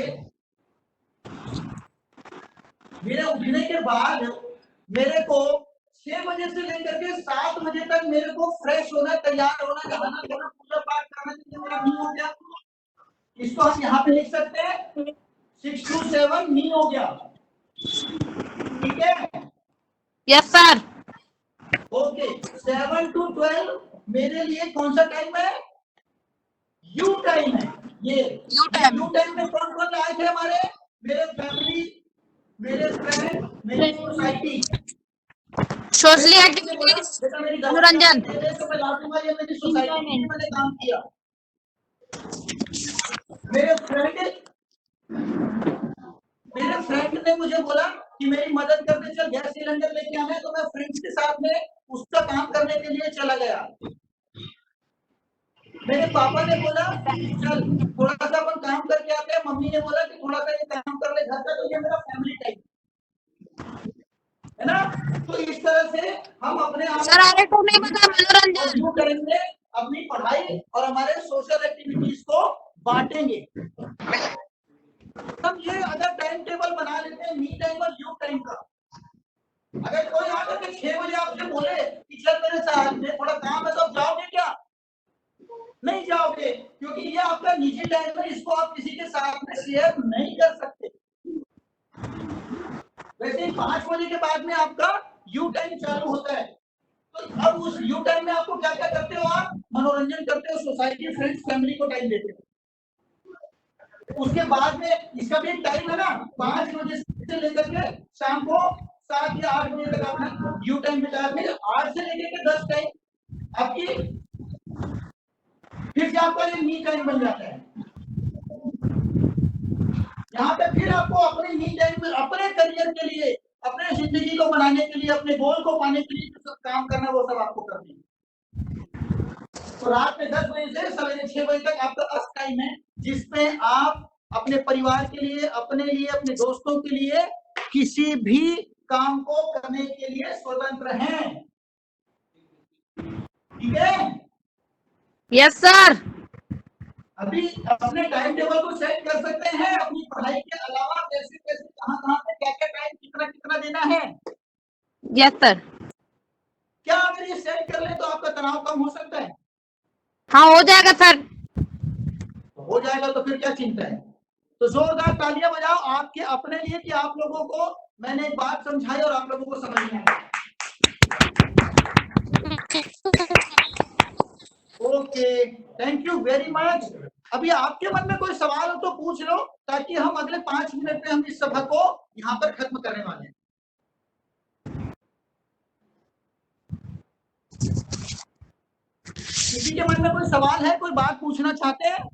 मेरे उठने के बाद मेरे को 6 बजे से लेकर के 7 बजे तक मेरे को फ्रेश होना, तैयार होना, नहाना धोना, पूजा पाठ करना चाहिए। मेरा मी हो गया। इसको हम यहाँ पे लिख सकते हैं 6 to 7 मी हो गया। ठीक है? Yes sir. ओके, 7 to 12 मेरे लिए कौन सा टाइम है? यू टाइम है। ये यू टाइम में कौन कौन आए थे हमारे? मेरे फैमिली, मेरे फ्रेंड, मेरी सोसाइटी। सोशल एक्टिविटीज, मनोरंजन। तो मैं लाऊंगा ये मेरी सोसाइटी में मैंने काम किया। मेरे फ्रेंड ने मुझे बोला कि मेरी मदद करने चल, गैस सिलेंडर लेके आना है। तो मैं फ्रेंड्स के साथ में उसका काम करने के लिए चला गया। मेरे पापा ने बोला चल थोड़ा सा अपन काम करके आते हैं। मम्मी ने बोला कि थोड़ा सा ये काम कर ले घर का। तो ये मेरा फैमिली टाइम है ना। तो इस तरह से हम अपने आप को करेंगे, अपनी पढ़ाई और हमारे सोशल एक्टिविटीज को बांटेंगे। हम ये अगर टाइम टेबल बना लेते हैं मी टाइम और यू टाइम का। अगर कोई आकर के 6 बजे आपसे बोले कि चल मेरे साथ में थोड़ा काम है, तो आप जाओगे क्या? नहीं जाओगे, क्योंकि ये आपका निजी टाइम है। इसको आप किसी के साथ में शेयर नहीं कर सकते। वैसे ही 5 बजे के बाद में आपका यू टाइम चालू होता है। तो अब उस यू टाइम में आपको क्या क्या करते हो? आप मनोरंजन करते हो, सोसाइटी, फ्रेंड्स, फैमिली को टाइम देते हो। उसके बाद में इसका भी एक टाइम है ना, 5 बजे से लेकर के शाम को 7 या 8 बजे तक आपने यू टाइम बिताया। फिर 8 से लेकर के 10 टाइम आपकी फिर से आपका ये मी टाइम बन जाता है। यहाँ पे फिर आपको अपने मी टाइम में अपने करियर के लिए, अपने जिंदगी को बनाने के लिए, अपने गोल को पाने के लिए जो सब काम करना वो सब आपको करना है। तो रात में 10 बजे से सवेरे 6 बजे तक आपका अस्त टाइम है, जिसमें आप अपने परिवार के लिए, अपने लिए, अपने दोस्तों के लिए किसी भी काम को करने के लिए स्वतंत्र हैं। ठीक है? Yes sir. अभी अपने टाइम टेबल को सेट कर सकते हैं, अपनी पढ़ाई के अलावा कैसे कैसे कहाँ पे क्या क्या टाइम कितना कितना देना है। Yes sir. क्या अगर ये सेट कर ले तो आपका तनाव कम हो सकता है? हाँ हो जाएगा सर। हो जाएगा तो फिर क्या चिंता है। तो जोरदार तालियां बजाओ आपके अपने लिए कि आप लोगों को मैंने एक बात समझाई और आप लोगों को समझ में आई। Okay, thank you very much. अभी आपके मन में कोई सवाल हो तो पूछ लो, ताकि हम अगले 5 मिनट में हम इस सभा को यहाँ पर खत्म करने वाले हैं। किसी के मन में कोई सवाल है, कोई बात पूछना चाहते हैं?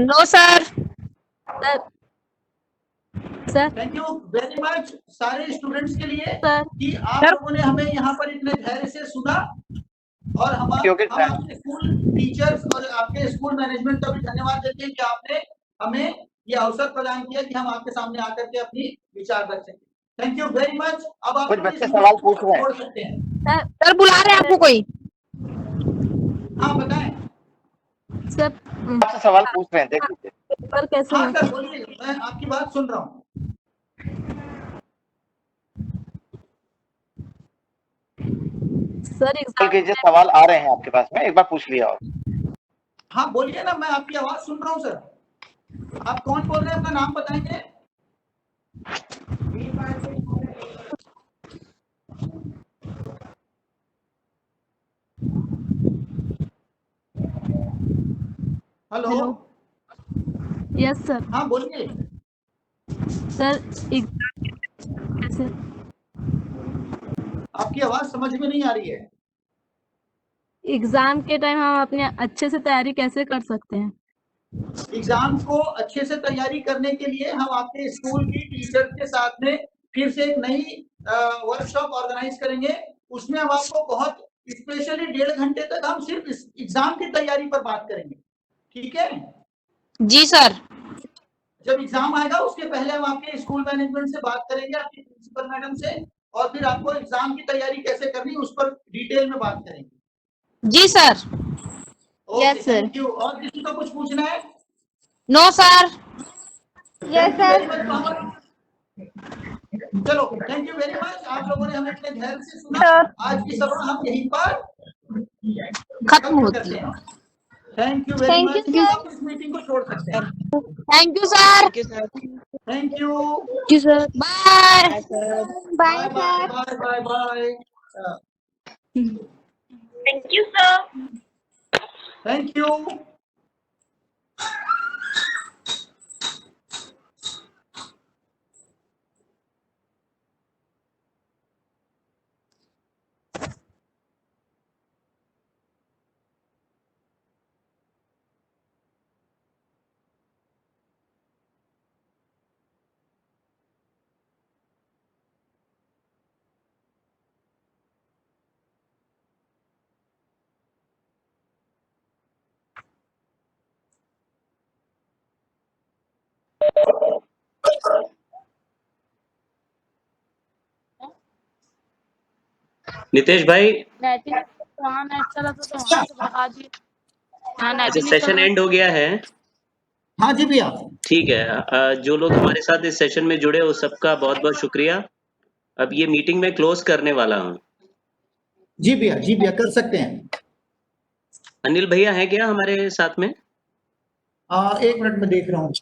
No sir. Sir thank you very much सारे स्टूडेंट्स के लिए सर कि आप लोगों ने हमें यहाँ पर इतने धैर्य से सुना, और हम आपके स्कूल टीचर्स और आपके स्कूल मैनेजमेंट का भी धन्यवाद देते हैं कि आपने हमें ये अवसर प्रदान किया कि हम आपके सामने आकर के अपनी विचार रख सकें। Thank you very much. अब आप कुछ बच्चे सवाल पूछ रहे हैं। छोड़ सकते हैं। सर बुला रहे हैं आपको कोई। हाँ बताएं सर। आपसे सवाल पूछ रहे हैं, देख लीजिए। पेपर कैसे हाँ सर बोलिए, मैं आपकी बात सुन रहा हूँ। सर कल के जो सवाल आ रहे हैं आपके पास में, एक बार पूछ लिया। और हाँ बोलिए ना, मैं आपकी आवाज सुन रहा हूँ सर। आप कौन बोल रहे हैं, अपना नाम बताएंगे? हेलो। Yes sir. हाँ बोलिए सर कैसे? आपकी आवाज समझ में नहीं आ रही है। एग्जाम के टाइम हम अपने अच्छे से तैयारी कैसे कर सकते हैं? एग्जाम को अच्छे से तैयारी करने के लिए हम आपके स्कूल की टीचर के साथ में फिर से एक नई वर्कशॉप ऑर्गेनाइज करेंगे। उसमें हम आपको बहुत स्पेशली 1.5 घंटे तक हम सिर्फ एग्जाम की तैयारी पर बात करेंगे। ठीक है जी सर। जब एग्जाम आएगा उसके पहले हम आपके स्कूल मैनेजमेंट से बात करेंगे, आपकी प्रिंसिपल मैडम से, और फिर आपको एग्जाम की तैयारी कैसे करनी उस पर डिटेल में बात करेंगे। जी sir. Yes sir. Thank you. और किसी को कुछ पूछना है? No sir. Yes sir. चलो थैंक यू वेरी मच। आप लोगों ने हमें इतने धैर्य से सुना। आज की सभा हम यहीं पर खत्म करते हैं। Thank you very much. आप इस मीटिंग को छोड़ सकते हैं। Thank you sir. Thank you जी sir. Bye bye bye bye bye. Thank you sir. Thank you. Nitesh भाई, वहाँ नेट चला तो वहाँ से भगा दिए। अच्छा सेशन एंड हो गया है। हाँ जी भैया। ठीक है, जो लोग हमारे साथ इस सेशन में जुड़े उस सबका बहुत बहुत शुक्रिया। अब ये मीटिंग मैं क्लोज करने वाला हूँ। जी भैया कर सकते हैं। अनिल भैया हैं क्या हमारे साथ में? 1 मिनट में देख रहा हूँ।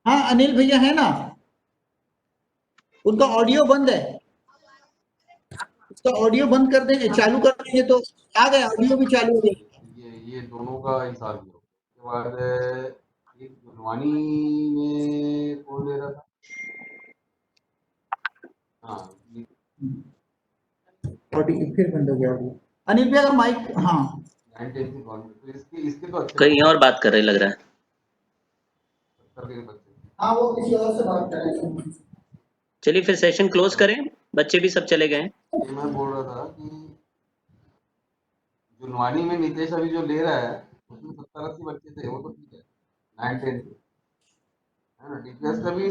हाँ अनिल भैया है ना, उनका ऑडियो बंद है, उसका ऑडियो बंद कर देंगे, चालू कर देंगे तो आ गया, ऑडियो भी चालू हो गया। ये दोनों का हिसाब है। उसके बाद एक गुरवानी में कौन ले रहा था? हाँ फिर बंद हो गया वो। अनिल भैया अगर माइक, हाँ 9 10 की कौन, तो इसके तो अच्छे कहीं और बात कर रहे लग रहा है। करके बच्चे। हाँ वो किसी और से बात कर रहे हैं। चलिए फिर सेशन क्लोज करें, बच्चे भी सब चले गए हैं। ये मैं बोल रहा था कि जुनवानी में नितेश अभी जो ले रहा है उसमें 70 80 बच्चे थे, वो तो ठीक है 9 10 है ना। डीपीएस का भी